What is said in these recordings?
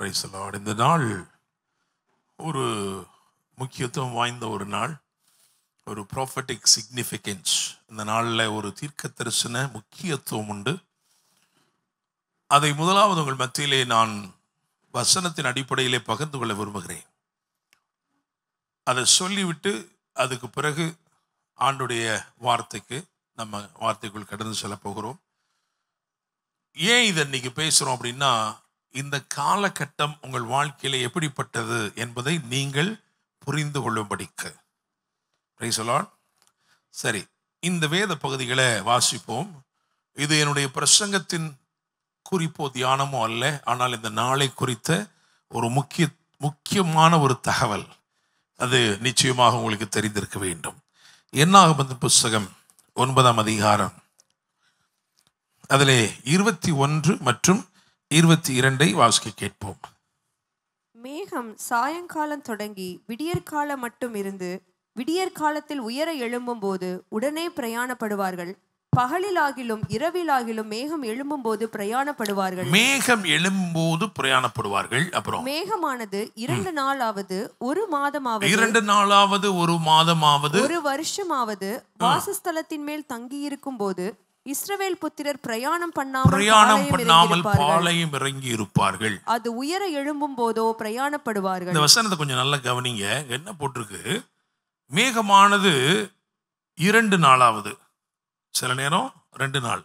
Price the Lord. இந்த நாள் ஒரு முக்கியத்துவம் வாய்ந்த ஒரு நாள், ஒரு ப்ராஃபட்டிக் சிக்னிஃபிகன்ஸ். இந்த நாளில் ஒரு தீர்க்க தரிசன முக்கியத்துவம் உண்டு. அதை முதலாவது உங்கள் மத்தியிலே நான் வசனத்தின் அடிப்படையிலே பகிர்ந்து கொள்ள விரும்புகிறேன். அதை சொல்லிவிட்டு அதுக்கு பிறகு ஆண்டுடைய வார்த்தைக்கு நம்ம வார்த்தைக்குள் கடந்து செல்ல போகிறோம். ஏன் இதை இன்னைக்கு பேசுகிறோம் அப்படின்னா, இந்த காலகட்டம் உங்கள் வாழ்க்கையில எப்படிப்பட்டது என்பதை நீங்கள் புரிந்து கொள்ளும்படிக்கு. Price the Lord. சரி, இந்த வேத பகுதிகளை வாசிப்போம். இது என்னுடைய பிரசங்கத்தின் குறிப்போ தியானமோ அல்ல, ஆனால் இந்த நாளை குறித்த ஒரு முக்கியமான ஒரு தகவல். அது நிச்சயமாக உங்களுக்கு தெரிந்திருக்க வேண்டும். என்னாகமத்தின் புஸ்தகம் 9ஆம் அதிகாரம், அதிலே 21 மற்றும் 22 வாசிக்க கேட்போம். மேகம் சாயங்காலம் தொடங்கி விடியற்காலம் மட்டும் இருந்து விடியற்காலத்தில் உயர எழும்பும் போது உடனே பிரயாணப்படுவார்கள். பகலிலாகிலும் இரவிலாகிலும் மேகம் எழும்பும் போது பிரயாணப்படுவார்கள். மேகம் எழும்போது பிரயாணப்படுவார்கள். அப்புறம் மேகமானது 2 நாளாவது, 1 மாதமாவது, 2 நாளாவது, 1 மாதமாவது, 1 வருஷமாவது வாசஸ்தலத்தின் மேல் தங்கியிருக்கும் போது இஸ்ரவேல் புத்திரர் பிரயாணம் பண்ணாமல் பாளையம் இறங்கி இருப்பார்கள். அது உயர எழும்பும் போதோ பிரயாணப்படுவார்கள். இந்த வசனத்தை கொஞ்சம் நல்லா கவனிங்க. என்ன போட்டிருக்கு? மேகமானது 2 நாளாவது, சில நேரம் 2 நாள்,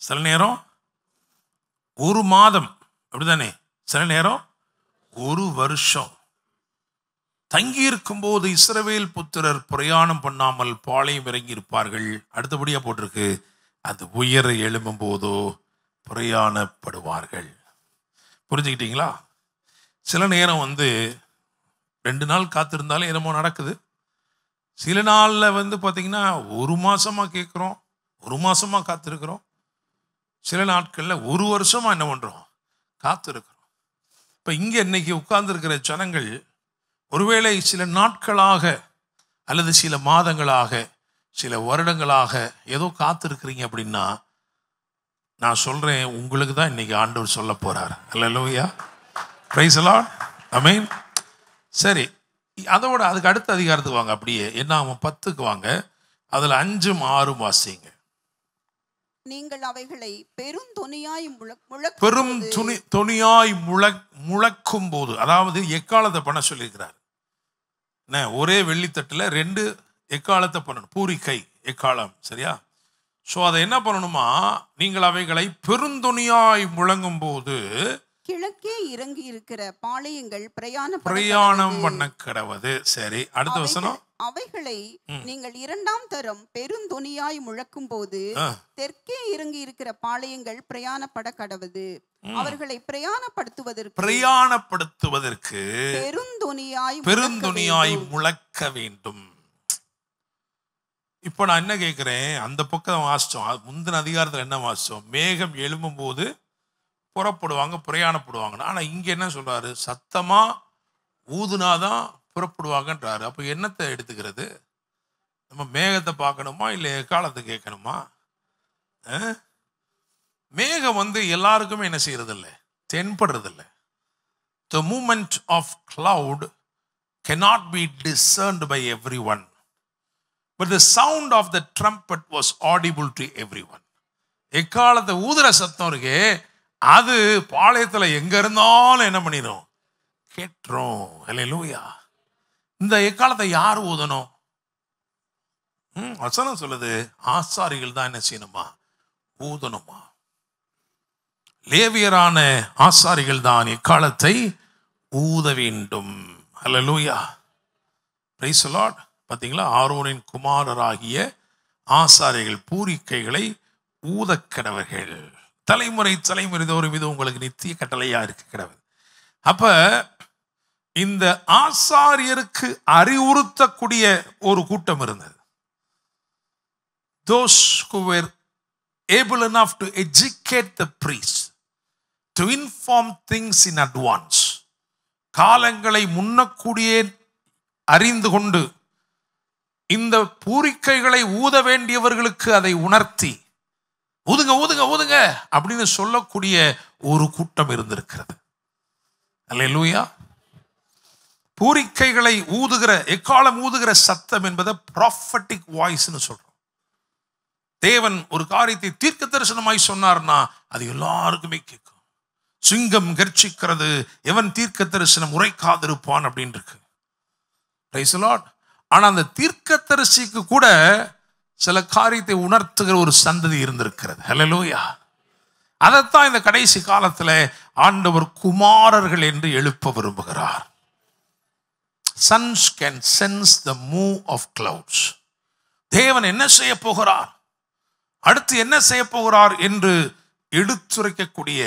சில நேரம் 1 மாதம், அப்படிதானே, சில நேரம் 1 வருஷம் தங்கி இருக்கும் போது இஸ்ரவேல் புத்திரர் பிரயாணம் பண்ணாமல் பாளையம் இறங்கி இருப்பார்கள். அடுத்தபடியா போட்டிருக்கு, அது உயர எழும்பும் போதோ பிரயாணப்படுவார்கள். புரிஞ்சுக்கிட்டீங்களா? சில நேரம் 2 நாள் காத்திருந்தாலும் என்னமோ நடக்குது. சில நாளில் பார்த்தீங்கன்னா 1 மாசமா கேட்குறோம், 1 மாசமா காத்திருக்கிறோம். சில நாட்களில் 1 வருஷமா என்ன பண்ணுறோம்? காத்திருக்கிறோம். இப்போ இங்கே இன்னைக்கு உட்கார்ந்துருக்கிற ஜனங்கள் ஒருவேளை சில நாட்களாக அல்லது சில மாதங்களாக சில வருடங்களாக ஏதோ காத்திருக்கிறீங்க அப்படின்னா, நான் சொல்கிறேன், உங்களுக்கு தான் இன்னைக்கு ஆண்டவர் சொல்ல போகிறார். அல்லேலூயா, பிரைஸ் தி லார்ட், ஆமென். சரி, அதோட அதுக்கு அடுத்த அதிகாரத்துக்கு வாங்க. அப்படியே என்னாகும் 10க்கு வாங்க. அதில் 5, 6 வாசிங்க. நீங்கள் அவைகளை பெருந்தொனியாய் முழக்கும் போது, அதாவது எக்காலத்தை பண்ண சொல்லியிருக்கிறார். ஒரே வெள்ளித்தட்டில் 2 எக்காலத்தை பண்ணணும். பூரிக்கை எக்காலம், சரியா? ஸோ அதை என்ன பண்ணணுமா, நீங்கள் அவைகளை பெருந்தொனியாய் முழங்கும் போது கிழக்கே இறங்கி இருக்கிற பாளையங்கள் பிரயாணம் பண்ண கடவது. சரி, அடுத்த வசனம். அவைகளை நீங்கள் 2ஆம் தரம் பெருந்தொனியாய் முழக்கும் போது தெற்கே இறங்கி இருக்கிற பாளையங்கள் பிரயாணப்பட கடவது. அவர்களை பிரயாணப்படுத்துவதற்கு பெருந்தொனியாய் முழக்க வேண்டும். இப்போ நான் என்ன கேட்கிறேன், அந்த பக்கம் வாசிச்சோம், முந்தின அதிகாரத்தில் என்ன வாசிச்சோம்? மேகம் எழும்பும் போது புறப்படுவாங்க, பிரயாணப்படுவாங்க. ஆனால் இங்கே என்ன சொல்றாரு? சத்தமா ஊதுனாதான் புறப்படுவாங்கன்றாரு. அப்போ என்னத்தை எடுத்துக்கிறது? நம்ம மேகத்தை பார்க்கணுமா இல்லை எக்காலத்தை கேட்கணுமா? மேகம் எல்லாருக்குமே என்ன செய்யறது இல்லை, தென்படுறது இல்லை. The movement of cloud cannot be discerned by everyone, but the sound of the trumpet was audible to everyone. எக்காலத்தை ஊதுற சத்தம் இருக்கே, அது பாளையத்தில் எங்க இருந்தாலும் என்ன பண்ணிடும்? கேட்டுரும். அல்லேலூயா. இந்த எக்காலத்தை யார் ஊதணும்? வசனம் சொல்லுது, ஆசாரிகள் தான் என்ன செய்யணுமா? ஊதணுமா. லேவியரான ஆசாரிகள் தான் எக்காலத்தை ஊத வேண்டும். அல்லேலூயா, பிரைஸ் தி லார்ட். பார்த்தீங்களா, ஆரோனின் குமாரராகிய ஆசாரிகள் பூரிக்கைகளை ஊதக்கடவர்கள். தலைமுறை தோறும் இது உங்களுக்கு நித்திய கட்டளையா இருக்கு கிடவது. அப்ப இந்த ஆசாரியருக்கு அறிவுறுத்தக்கூடிய ஒரு கூட்டம் இருந்தது. Those who were able enough to educate the priests, to inform things in advance. காலங்களை முன்னக்கூடியே அறிந்து கொண்டு இந்த பூரிக்கைகளை ஊத வேண்டியவர்களுக்கு அதை உணர்த்தி ஊதுங்க ஊதுங்க ஊதுங்க அப்படின்னு சொல்லக்கூடிய ஒரு கூட்டம் இருந்திருக்கிறது. அல்லேலூயா. பூரிக்கைகளை ஊதுகிற, எக்காலம் ஊதுகிற சத்தம் என்பதை ப்ராஃபட்டிக் வாய்ஸ்னு சொல்றோம். தேவன் ஒரு காரியத்தை தீர்க்க தரிசனமாய் சொன்னார்னா அது எல்லாருக்குமே கேட்கும். சிங்கம் கர்ச்சிக்கிறது, எவன் தீர்க்க தரிசனம் உரைக்காதிருப்பான் அப்படின்னு இருக்கு. Praise the Lord. ஆனா அந்த தீர்க்க தரிசிக்கு கூட சில காரியத்தை உணர்த்துகிற ஒரு சந்ததி இருந்திருக்கிறது. ஹல்லேலூயா. அதைத்தான் இந்த கடைசி காலத்துல ஆண்டவர் குமாரர்கள் என்று எழுப்ப விரும்புகிறார். Sons can sense the move of clouds. தேவன் என்ன செய்ய போகிறார், அடுத்து என்ன செய்ய போகிறார் என்று எடுத்துரைக்கக்கூடிய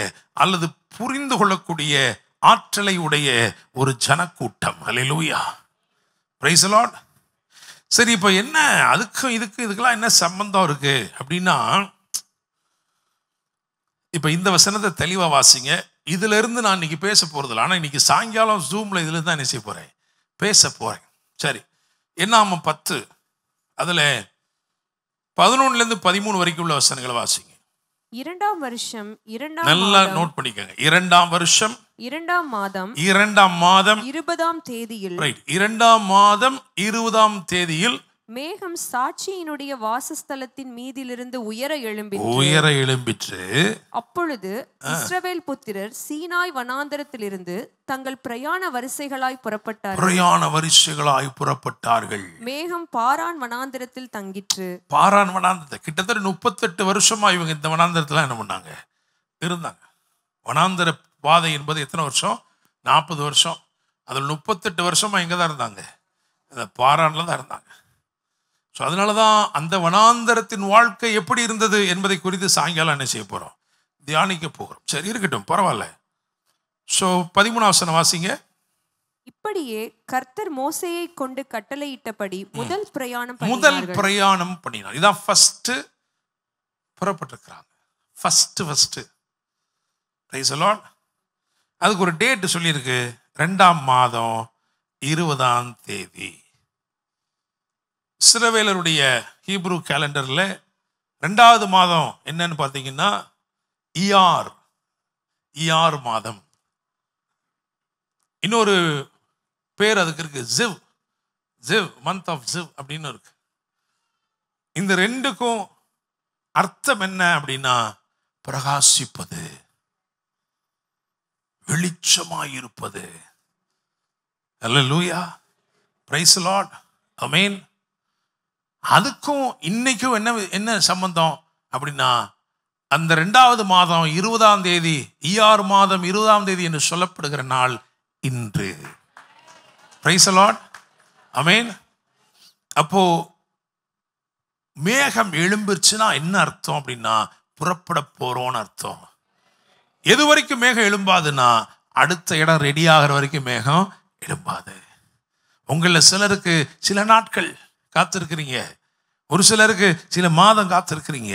அல்லது புரிந்து கொள்ளக்கூடிய ஆற்றலை உடைய ஒரு ஜனக்கூட்டம். ஹல்லேலூயா. Praise the Lord. சரி, இப்போ என்ன இதுக்கெல்லாம் என்ன சம்பந்தம் இருக்கு அப்படின்னா, இப்போ இந்த வசனத்தை தெளிவாக வாசிங்க. இதுல இருந்து நான் இன்னைக்கு பேச போறதில்லை. ஆனால் இன்னைக்கு சாயங்காலம் ஜூம்ல இதுல தான் என்ன செய்ய போறேன், பேச போறேன். சரி, என்னாம 10 அதுல 11 to 13 வரைக்கும் உள்ள வசனங்களை வாசிங்க. 2ஆம் வருஷம் 2ஆம் நல்லா நோட் பண்ணிக்கங்க. 2ஆம் வருஷம் 2ஆம் மாதம் 2ஆம் மாதம் 20ஆம் தேதியில், ரைட், 2ஆம் மாதம் 20ஆம் தேதியில் மேகம் சாட்சியினுடைய வாசஸ்தலத்தின் மீதிலிருந்து உயர எழும்பிற்று. அப்பொழுது இஸ்ரவேல் புத்திரர் சீனாய் வனாந்தரத்திலிருந்து தங்கள் பிரயாண வரிசைகளாய் புறப்பட்டார்கள். மேகம் பாரான் வனாந்தரத்தில் தங்கிற்று. பாரான் வனாந்தரத்தை கிட்டத்தட்ட 38 வருஷமா இவங்க இந்த வனாந்தரத்துல என்ன பண்ணாங்க, இருந்தாங்க. வனாந்தர பாதை என்பது எத்தனை வருஷம், 40 வருஷம். அதில் 38 வருஷமா எங்க தான் இருந்தாங்க, இந்த பாரான்ல தான் இருந்தாங்க. ஸோ அதனால தான் அந்த வனாந்தரத்தின் வாழ்க்கை எப்படி இருந்தது என்பதை குறித்து சாயங்காலம் என்ன செய்ய போகிறோம், தியானிக்க போகிறோம். சரி, இருக்கட்டும், பரவாயில்ல. ஸோ 13ஆம் வசனம் வாசிங்க. இப்படியே கர்த்தர் மோசேயை கொண்டு கட்டளையிட்டபடி முதல் பிரயாணம் பண்ணினார். இதான் ஃபர்ஸ்ட் புறப்பட்டிருக்கிறாங்க. First praise the Lord. அதுக்கு ஒரு டேட் சொல்லியிருக்கு, 2ஆம் மாதம் 20ஆம் தேதி. இஸ்ரவேலருடைய ஹீப்ரு கேலண்டர்ல 2வது மாதம் என்னன்னு பார்த்தீங்கன்னா இயார் மாதம். இன்னொரு பேர் அதுக்கு இருக்கு, ஜிவ் மந்த் ஆஃப் ஜிவ் அப்படின்னு இருக்கு. இந்த ரெண்டுக்கும் அர்த்தம் என்ன அப்படின்னா, பிரகாசிப்பது, வெளிச்சமாயிருப்பது. அல்லேலூயா, பிரைஸ் தி லார்ட், ஆமென். அதுக்கும் இன்னைக்கும் என்ன சம்பந்தம் அப்படின்னா, அந்த 2வது மாதம் 20ஆம் தேதி, இயார் மாதம் 20ஆம் தேதி என்று சொல்லப்படுகிற நாள் இன்று. பிரைஸ் தி லார்ட், ஆமென். அப்போ மேகம் எழும்பிருச்சுன்னா என்ன அர்த்தம் அப்படின்னா, புறப்பட போறோம்னு அர்த்தம். எது வரைக்கும் மேகம் எழும்பாதுன்னா, அடுத்த இடம் ரெடி ஆகிற வரைக்கும் மேகம் எழும்பாது. உங்களில் சிலருக்கு சில நாட்கள் காத்திருக்கிறீங்க, ஒரு சிலருக்கு சில மாதம் காத்திருக்கிறீங்க,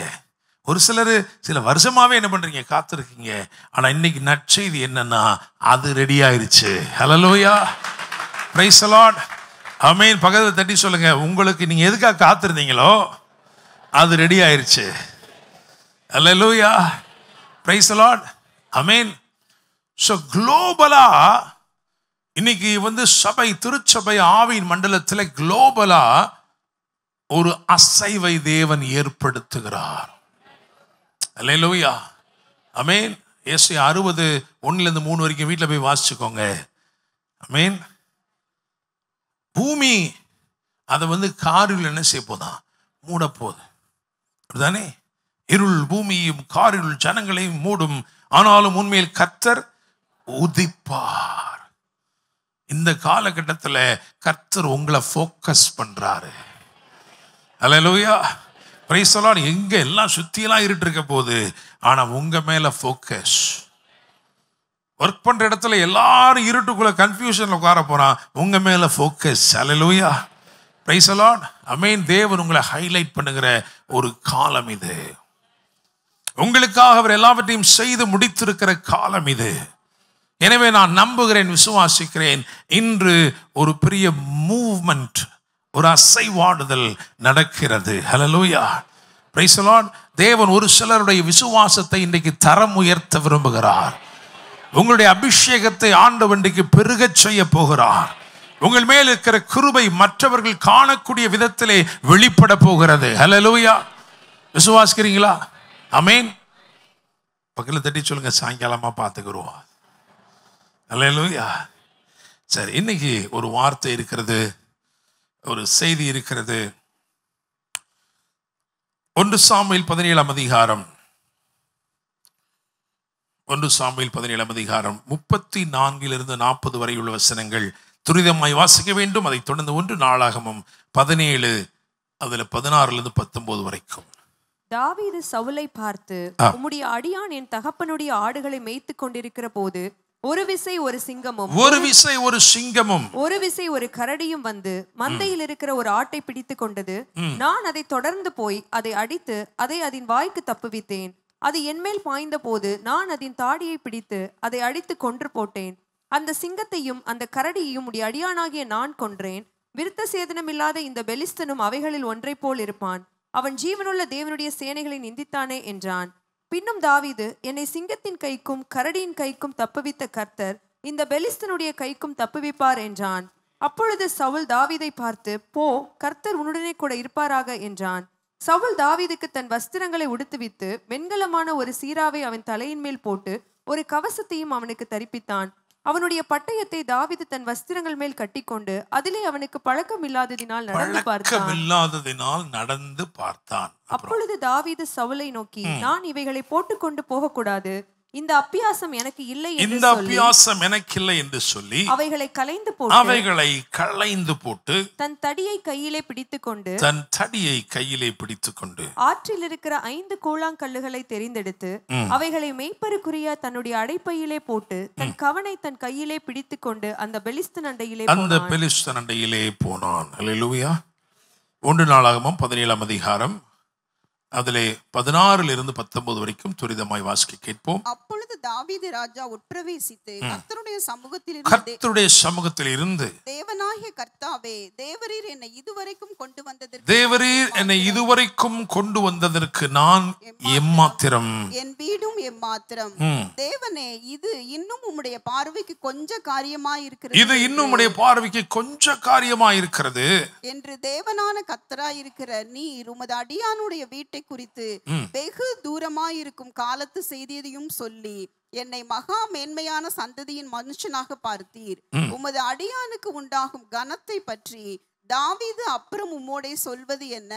ஒரு சிலர் சில வருஷமாவே என்ன பண்றீங்க, காத்திருக்கீங்க. ஆனா இன்னைக்கு நற்செய்தி என்னன்னா, அது ரெடி ஆயிருச்சு. ஹல்லேலூயா, பிரைஸ் தி லார்ட், ஆமென். பக்கத்துல தட்டி சொல்லுங்க, உங்களுக்கு நீங்க எதுக்காக காத்திருந்தீங்களோ அது ரெடி ஆயிருச்சு. Hallelujah, praise the Lord, amen. So குளோபலா இன்னைக்கு சபை, திருச்சபை ஆவியின் மண்டலத்தில் குளோபலா ஒரு அசைவை தேவன் ஏற்படுத்துகிறார். அல்லேலூயா, ஆமென். ஏசாயா 60:1-3 வரைக்கும் வீட்டில் போய் வாசிச்சுக்கோங்க. ஆமென். பூமி அதை காரில் என்ன செய்ய போதான், மூட போகுது. அப்படிதானே? இருள் பூமியும் காரில் ஜனங்களையும் மூடும், ஆனாலும் உண்மையில் கர்த்தர் உதிப்பார். இந்த காலகட்டத்தில் கர்த்தர் உங்களை ஃபோக்கஸ் பண்றாரு. Hallelujah, praise the Lord. எங்க எல்லாம் சுத்தியெல்லாம் இருட்டு இருக்க போகுது, ஆனா உங்க மேல ஃபோக்கஸ். ஒர்க் பண்ற இடத்துல எல்லாரும் இருட்டுக்குள்ள கன்ஃபியூஷன்ல உட்கார போறான், உங்க மேல focus. Hallelujah, praise the Lord, amen. தேவன் உங்களை ஹைலைட் பண்ணுகிற ஒரு காலம் இது. உங்களுக்காக அவர் எல்லாவற்றையும் செய்து முடித்திருக்கிற காலம் இது. எனவே நான் நம்புகிறேன், விசுவாசிக்கிறேன், இன்று ஒரு பெரிய மூவ்மெண்ட், ஒரு அசைவாடுதல் நடக்கிறது. ஹல்லேலூயா, பிரைஸ் தி லார்ட். தேவன் ஒரு சிலருடைய விசுவாசத்தை இன்றைக்கு தரம் உயர்த்த விரும்புகிறார். உங்களுடைய அபிஷேகத்தை ஆண்டவனுக்கு பெருகச் செய்ய போகிறார். உங்கள் மேல் இருக்கிற கிருபை மற்றவர்கள் காணக்கூடிய விதத்திலே வெளிப்பட போகிறது. ஹல்லேலூயா. விசுவாசிக்கிறீங்களா? ஆமென். பக்கத்துல தட்டி சொல்லுங்க, சாயங்காலமா பார்த்துக்கிறோம். ஹல்லேலூயா. சரி, இன்னைக்கு ஒரு வார்த்தை இருக்கிறது, ஒரு செய்தி இருக்கிறது. 1 சாமுவேல் 17 அதிகாரம் 34 40 வரை உள்ள வசனங்கள் துரிதமாய் வாசிக்க வேண்டும். அதை தொடர்ந்து 1 நாளாகமம் 17 அதுல 16 19 வரைக்கும். தாவீது சவுலை பார்த்து, உம்முடைய அடியான் என் தகப்பனுடைய ஆடுகளை மேய்த்து கொண்டிருக்கிற போது ஒரு விசை ஒரு சிங்கமும் ஒரு விசை ஒரு கரடியும் வந்து மந்தையில் இருக்கிற ஒரு ஆட்டை பிடித்து கொண்டது. நான் அதை தொடர்ந்து போய் அதை அடித்து அதை அதன் வாய்க்கு தப்புவித்தேன். அது என்மேல் பாய்ந்த போது நான் அதன் தாடியை பிடித்து அதை அடித்து கொன்று போட்டேன். அந்த சிங்கத்தையும் அந்த கரடியையும் உடைய அடியானாகிய நான் கொன்றேன். விருத்த சேதனமில்லாத இந்த பெலிஸ்தனும் அவைகளில் ஒன்றை போல் இருப்பான். அவன் ஜீவனுள்ள தேவனுடைய சேனைகளை நிந்தித்தானே என்றான். பின்னும் தாவீது, என்னை சிங்கத்தின் கைக்கும் கரடியின் கைக்கும் தப்புவித்த கர்த்தர் இந்த பெலிஸ்தனுடைய கைக்கும் தப்புவிப்பார் என்றான். அப்பொழுது சவுல் தாவீதை பார்த்து, போ, கர்த்தர் உன்னுடனே கூட இருப்பாராக என்றான். சவுல் தாவீதுக்கு தன் வஸ்திரங்களை உடுத்துவித்து வெண்கலமான ஒரு சீராவை அவன் தலையின் மேல் போட்டு ஒரு கவசத்தையும் அவனுக்கு தரிப்பித்தான். அவனுடைய பட்டயத்தை தாவீது தன் வஸ்திரங்கள் மேல் கட்டிக்கொண்டு அதிலே அவனுக்கு பழக்கம் இல்லாததினால் நடந்து பார்த்தான். அப்பொழுது தாவீது சவுலை நோக்கி, நான் இவைகளை போட்டுக்கொண்டு போகக்கூடாது, இந்த அப்பியாசம் எனக்கு இல்லை என்று சொல்லி அவைகளை களைந்து போட்டு தன் தடியை கையிலே பிடித்துக்கொண்டு ஆற்றில் இருக்கிற 5 கூழாங்கல்லுகளை தெரிந்தெடுத்து அவைகளை மேய்ப்பருக்குரிய தன்னுடைய அடைப்பையிலே போட்டு தன் கவனை தன் கையிலே பிடித்துக்கொண்டு அந்த பெலிஸ்தன் அண்டையிலே போனான். அல்லேலூயா. 1 நாளாகமம் 17 அதிகாரம் அதிலே 16 19 வரைக்கும் துரிதமாய் வாசிக்க கேட்போம். அப்பொழுது தாவீது ராஜா உட்பிரவேசித்து கர்த்தருடைய சமூகத்தில் இருந்து தேவனாகிய கர்த்தாவே, தேவரீர் என்னை இதுவரைக்கும் கொண்டு வந்ததற்கு நான் எம்மாத்திரம், என் வீடும் எம்மாத்திரம். தேவனே, இது இன்னும் உம்முடைய பார்வைக்கு கொஞ்ச காரியமாயிருக்கிறது என்று தேவனான கர்த்தராயிருக்கிற நீர் உமது அடியானுடைய வீட்டை குறித்து வெகு தூரமாயிருக்கும் காலத்து செய்தியதையும் சொல்லி என்னை மகா மேன்மையான சந்ததியின் மனுஷனாக பார்த்தீர். உமது அடியானுக்கு உண்டாகும் கனத்தை பற்றி தாவீது அப்புறம் உம்மோடே சொல்வது என்ன?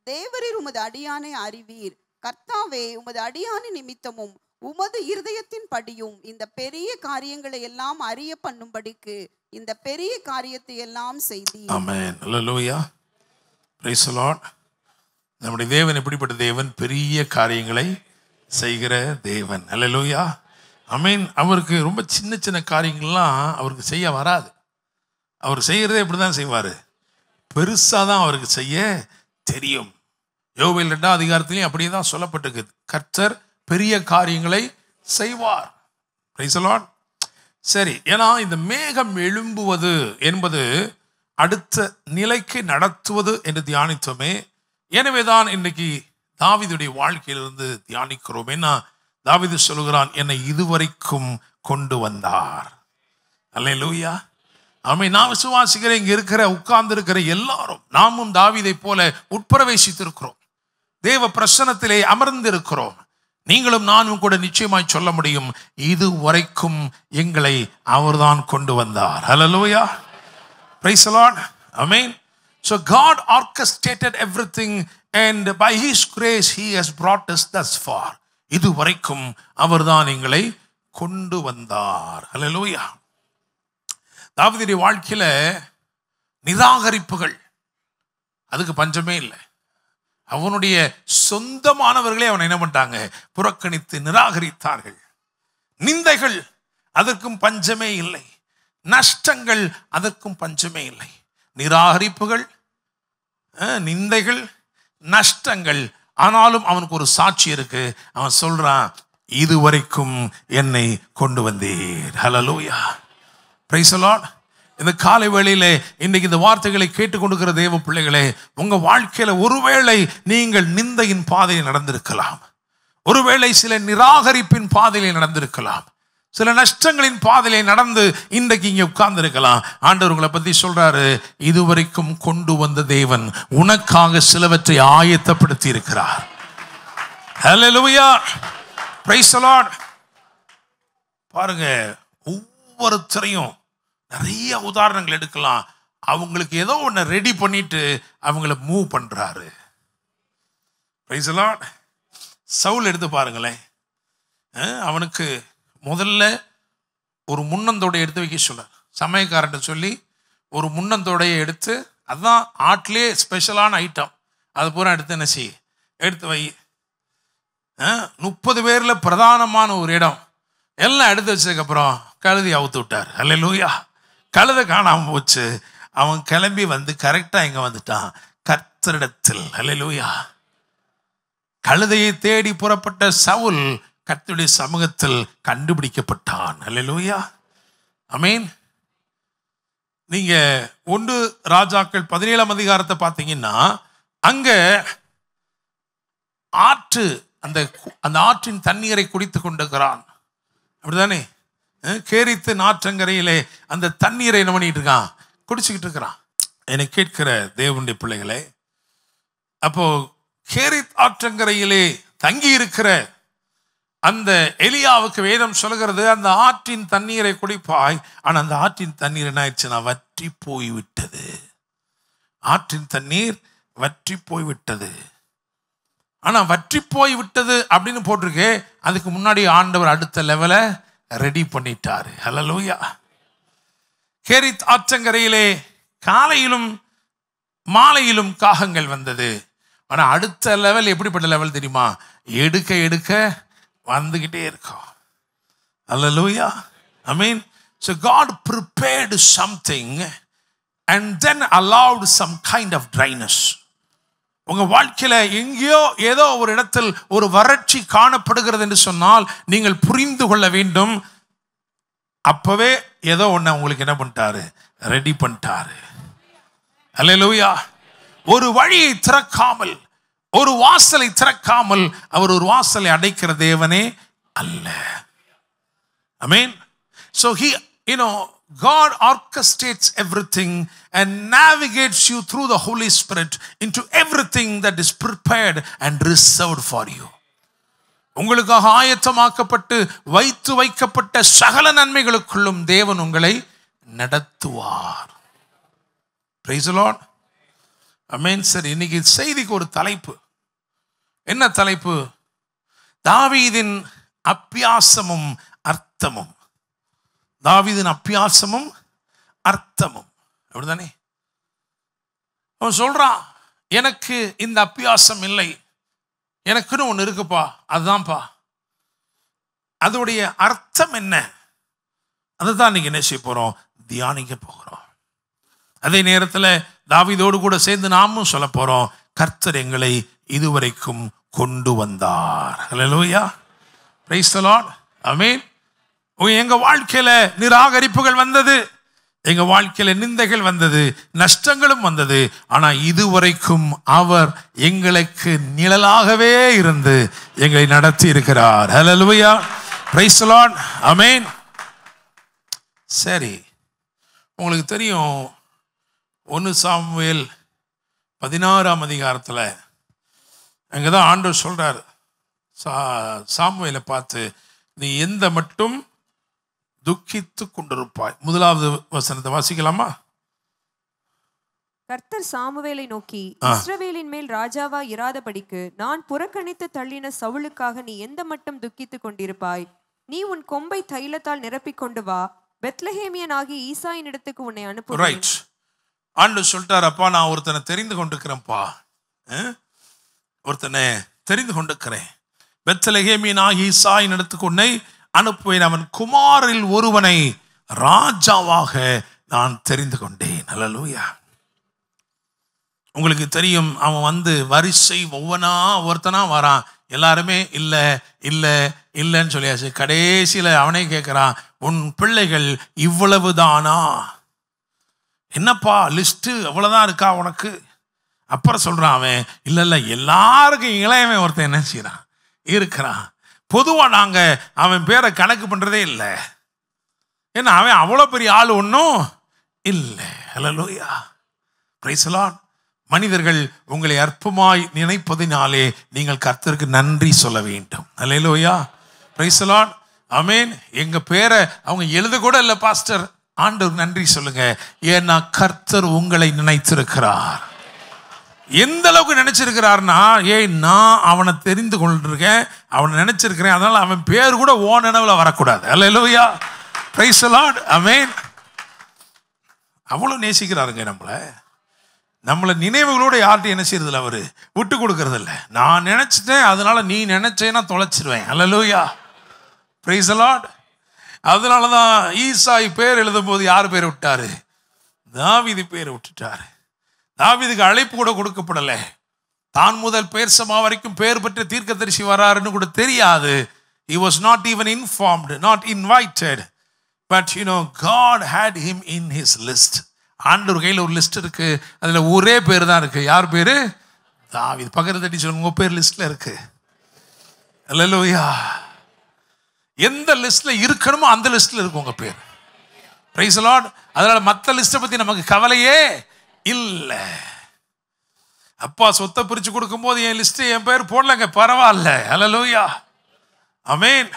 தேவரீர் உமது அடியானை அறிவீர். கர்த்தாவே, உமது அடியானின் நிமித்தமும் உமது இருதயத்தின் படியும் இந்த பெரிய காரியங்களை எல்லாம் அறிய பண்ணும்படிக்கு இந்த பெரிய காரியத்தை எல்லாம் செய்தீர். Amen. Hallelujah. Praise the Lord. நம்முடைய தேவன் எப்படிப்பட்ட தேவன்? பெரிய காரியங்களை செய்கிற தேவன். அல்லேலூயா. ஆமென். அவருக்கு ரொம்ப சின்ன சின்ன காரியங்கள்லாம் அவருக்கு செய்ய வராது. அவர் செய்கிறதே இப்படி தான் செய்வார். பெருசாக தான் அவருக்கு செய்ய தெரியும். யோவேல் 2 அதிகாரத்திலையும் அப்படியே தான் சொல்லப்பட்டிருக்குது. கர்த்தர் பெரிய காரியங்களை செய்வார். Price the Lord. சரி, ஏன்னா இந்த மேகம் எழும்புவது என்பது அடுத்த நிலைக்கு நடத்துவது என்று தியானித்தோமே. எனவேதான் இன்னைக்கு தாவீதுடைய வாழ்க்கையிலிருந்து தியானிக்கிறோம். ஏன்னா தாவீது சொல்லுகிறான், என்னை இதுவரைக்கும் கொண்டு வந்தார். அல்லேலூயா. ஆமென். நான் விசுவாசிக்கிறேன், இங்க இருக்கிற உட்கார்ந்து இருக்கிற எல்லாரும் நாமும் தாவீதை போல உட்பிரவேசித்திருக்கிறோம். தேவ பிரசன்னத்திலே அமர்ந்திருக்கிறோம். நீங்களும் நானும் கூட நிச்சயமாய் சொல்ல முடியும், இதுவரைக்கும் எங்களை அவர்தான் கொண்டு வந்தார். Hallelujah. Praise the Lord. Amen. So God orchestrated everything and by his grace he has brought us thus far. இதுவரைக்கும் அவர்தான் எங்களை கொண்டு வந்தார். ஹல்லேலூயா. தாவீதுடைய வாழ்க்கையில நிராகரிப்புகள் அதுக்கு பஞ்சமே இல்லை. அவனுடைய சொந்தமானவர்களே அவனை என்ன பண்ணிட்டாங்க? புறக்கணித்து நிராகரித்தார்கள். நிந்தைகள் அதற்கும் பஞ்சமே இல்லை. நஷ்டங்கள் அதற்கும் பஞ்சமே இல்லை. நிராகரிப்புகள், நிந்தைகள், நஷ்டங்கள். ஆனாலும் அவனுக்கு ஒரு சாட்சி இருக்கு. அவன் சொல்றான், இதுவரைக்கும் என்னை கொண்டு வந்தீர். ஹல்லேலூயா. Praise the Lord. இந்த காலை வேளையிலே இன்னைக்கு இந்த வார்த்தைகளை கேட்டுக்கொண்டிருக்கிற தேவ பிள்ளைகளே, உங்க வாழ்க்கையில ஒருவேளை நீங்கள் நிந்தையின் பாதையில் நடந்திருக்கலாம், ஒருவேளை சில நிராகரிப்பின் பாதையில் நடந்திருக்கலாம். சில நஷ்டங்களின் பாதையிலே நடந்து இன்றைக்கு இங்கே உட்கார்ந்து இருக்கலாம். ஆண்டவர் உங்களை பத்தி சொல்றாரு, இதுவரைக்கும் கொண்டு வந்த தேவன் உனக்காக சிலவற்றை ஆயத்தப்படுத்தி இருக்கிறார். ஹல்லேலூயா, பிரைஸ் தி லார்ட். பாருங்க, ஒவ்வொருத்தரையும் நிறைய உதாரணங்கள் எடுக்கலாம். அவங்களுக்கு ஏதோ ஒன்று ரெடி பண்ணிட்டு அவங்கள மூவ் பண்றாரு. Price the Lord. சவுல் எடுத்து பாருங்களேன். அவனுக்கு முதல்ல ஒரு முன்னந்தோடைய எடுத்து வைக்க சொல்றார். சமயக்காரன் சொல்லி ஒரு முன்னந்தோடைய எடுத்து, அதுதான் ஆட்டிலே ஸ்பெஷலான ஐட்டம், அது பூரா எடுத்து என்ன செய்ய, எடுத்து வை. 30 பேர்ல பிரதானமான ஒரு இடம் எல்லாம் எடுத்து வச்சதுக்கப்புறம் கழுதி அவுத்து விட்டார். அல்லேலூயா. கழுதை காணாம போச்சு. அவன் கிளம்பி வந்து கரெக்டா இங்க வந்துட்டான், கர்த்தரிடத்தில். அல்லேலூயா. கழுதையை தேடி புறப்பட்ட சவுல் கர்த்தருடைய சமூகத்தில் கண்டுபிடிக்கப்பட்டான். அல்லேலூயா, ஆமென். நீங்க 1 ராஜாக்கள் 17ஆம் அதிகாரத்தை பார்த்தீங்கன்னா, அங்க ஆற்று அந்த ஆற்றின் தண்ணீரை குடித்து கொண்டிருக்கிறான். அப்படிதானே? கேரித்து நாற்றங்கரையிலே அந்த தண்ணீரை என்ன பண்ணிட்டு இருக்கான், குடிச்சுக்கிட்டு இருக்கிறான். என்னை கேட்கிற தேவனுடைய பிள்ளைகளே, அப்போ கேரித் ஆற்றங்கரையிலே தங்கி இருக்கிற அந்த எலியாவுக்கு வேதம் சொல்கிறது, அந்த ஆற்றின் தண்ணீரை குடிப்பாய். ஆனா அந்த ஆற்றின் தண்ணீர் என்ன ஆயிடுச்சுன்னா வற்றி போய்விட்டது. ஆற்றின் தண்ணீர் வற்றி போய்விட்டது. ஆனா வற்றி போய் விட்டது அப்படின்னு போட்டிருக்கே, அதுக்கு முன்னாடி ஆண்டவர் அடுத்த லெவலை ரெடி பண்ணிட்டாரு. ஹல்லேலூயா. கேரித் ஆற்றங்கரையிலே காலையிலும் மாலையிலும் காகங்கள் வந்தது. ஆனா அடுத்த லெவல் எப்படிப்பட்ட லெவல் தெரியுமா? எடுக்க எடுக்க வந்துகிட்டே இருக்கும். ஹல்லேலூயா, ஆமென். So God prepared something and then allowed some kind of dryness. உங்க வாழ்க்கையில எங்கேயோ ஏதோ ஒரு இடத்தில் ஒரு வறட்சி காணப்படுகிறது என்று சொன்னால் நீங்கள் புரிந்து கொள்ள வேண்டும், அப்பவே ஏதோ ஒண்ணு உங்களுக்கு என்ன பண்ணிட்டாரு, ரெடி பண்ணிட்டாரு. அல்லேலூயா. ஒரு வழியை திறக்காமல், ஒரு வாசலை திறக்காமல் அவர் ஒரு வாசலை அடைக்கிற தேவனே அல்ல. ஆமென். So he, God orchestrates everything and navigates you through the Holy Spirit into everything that is prepared and reserved for you. உங்களுக்காக ஆயத்தமாக்கப்பட்டு வைத்து வைக்கப்பட்ட சகல நன்மைகளுக்குள்ளும் தேவன் உங்களை நடத்துவார். Praise the Lord. ஆமென். சரி, இன்னைக்கு செய்திக்கு ஒரு தலைப்பு. என்ன தலைப்பு? தாவீதின் அப்பியாசமும் அர்த்தமும். தாவீதின் அப்பியாசமும் அர்த்தமும். அப்படிதானே? அவன் சொல்றான், எனக்கு இந்த அப்பியாசம் இல்லை, எனக்குன்னு ஒன்று இருக்குப்பா, அதுதான்ப்பா. அதோடைய அர்த்தம் என்ன? அதுதான் நீங்க என்ன செய்ய போறோம், தியானிக்க போகிறோம். அதே நேரத்தில் தாவீதோடு கூட சேர்ந்து நாமும் சொல்ல போறோம், கர்த்தர் எங்களை இதுவரைக்கும் கொண்டு வந்தார். ஹல்லேலூயா, பிரைஸ் தி லார்ட், ஆமென். எங்க வாழ்க்கையில நிராகரிப்புகள் வந்தது, எங்க வாழ்க்கையில நிந்தைகள் வந்தது, நஷ்டங்களும் வந்தது. ஆனா இதுவரைக்கும் அவர் எங்களுக்கு நிழலாகவே இருந்து எங்களை நடத்தி இருக்கிறார். ஹல்லேலூயா, பிரைஸ் தி லார்ட், ஆமென். சரி, உங்களுக்கு தெரியும் 1 சாமுவேல் 16ஆம் அதிகாரத்தில் அங்கதான் ஆண்டவர் சொல்றார் சாமுவேலை பார்த்து, நீ எந்த மட்டும் துக்கித்து கொண்டிருப்பாய். 1வது வசனத்தை வாசிக்கலாமா? கர்த்தர் சாமுவேலை நோக்கி, இஸ்ரவேலின் மேல் ராஜாவா இராதபடிக்கு நான் புறக்கணித்து தள்ளின சவுலுக்காக நீ எந்த மட்டும் துக்கித்து கொண்டிருப்பாய்? நீ உன் கொம்பை தைலத்தால் நிரப்பிக் கொண்டு வா, பெத்லஹேமியனாகி ஈசாயின் இடத்துக்கு உன்னை அனுப்பு. ரைட். ஆண்டவர் சொல்லிட்டார், அப்பா நான் ஒருத்தனை தெரிந்து கொண்டிருக்கிறேன்ப்பா, ஒருத்தனை தெரிந்து கொண்டிருக்கிறேன். பெத்லஹேமியனாகி ஈசாயின் இடத்துக்கு உன்னை அனுப்புவேன். அவன் குமாரில் ஒருவனை ராஜாவாக நான் தெரிந்து கொண்டேன். ஹல்லேலூயா. உங்களுக்கு தெரியும், அவன் வந்து வரிசை ஒருத்தனா வரான். எல்லாருமே இல்ல இல்ல இல்லைன்னு சொல்லியாச்சு. கடைசியில அவனே கேட்கிறான், உன் பிள்ளைகள் இவ்வளவுதானா? என்னப்பா லிஸ்ட் அவ்வளவுதான் இருக்கா உனக்கு? அப்புறம் சொல்றான் அவன், இல்ல இல்ல எல்லாருக்கும் இளையவன் ஒருத்தன் என்ன செய்யறான் இருக்கிறான். பொதுவாக நாங்கள் அவன் பேரை கணக்கு பண்ணுறதே இல்லை. ஏன்னா அவன் அவ்வளோ பெரிய ஆள் ஒன்றும் இல்லை. ஹல்லேலூயா, பிரைஸ் தி லார்ட். மனிதர்கள் உங்களை அற்பமாய் நினைப்பதினாலே நீங்கள் கர்த்தருக்கு நன்றி சொல்ல வேண்டும். ஹல்லேலூயா, பிரைஸ் தி லார்ட். ஆமென். எங்கள் பேரை அவங்க எழுத கூட இல்லை பாஸ்டர், ஆண்டவர் நன்றி சொல்லுங்க, ஏன்னா கர்த்தர் உங்களை நினைத்திருக்கிறார். எந்த அளவுக்கு நினைச்சிருக்கிறார்னா, நான் அவனை தெரிந்து கொண்டிருக்கேன், அவனை நினைச்சிருக்கிறேன், அதனால அவன் பேர் கூட ஓ நினைவில் வரக்கூடாது. அல்லேலூயா, பிரைஸ் தி லார்ட். ஆமென். அவ்வளோ நேசிக்கிறாருங்க நம்மளை நினைவுகளோடு யார்கிட்ட என்ன செய்யறதில்ல, அவர் விட்டு கொடுக்கறது இல்லை. நான் நினைச்சிட்டேன், அதனால நீ நினைச்சேன்னா தொலைச்சிருவேன். அல்லேலூயா, பிரைஸ் தி லார்ட். அதனால தான் ஈசாய் பேர் எழுதும் போது யார் பேர் விட்டாரு? தாவீது பேர் விட்டுட்டாரு. தாவீதுக்கு அழைப்பு கூட கொடுக்கப்படலை. தான் முதல் பேர்சமா வரைக்கும் பேர் பெற்ற தீர்க்கதரிசி வராருன்னு கூட தெரியாது. He was not even informed, not invited. But God had him in his list. ஆண்டவர் கையில் ஒரு லிஸ்ட் இருக்கு, அதுல ஒரே பேர் தான் இருக்கு. யார் பேரு? தாவீது. பக்கத்து தட்டி சொல்லுங்க, உங்க பேர் லிஸ்ட்ல இருக்கு. அல்லேலூயா. எந்த லிஸ்ட்ல இருக்கணுமோ அந்த லிஸ்ட்ல இருக்கு உங்க பேர். Price the Lord. அதனால மற்ற லிஸ்ட்டை பத்தி நமக்கு கவலையே இல்லை. அப்பா சொத்தை பிரிச்சு கொடுக்கும் போது என் லிஸ்ட் என் பேர் போடலங்க, பரவாயில்ல. அல்லேலூயா, ஆமென்.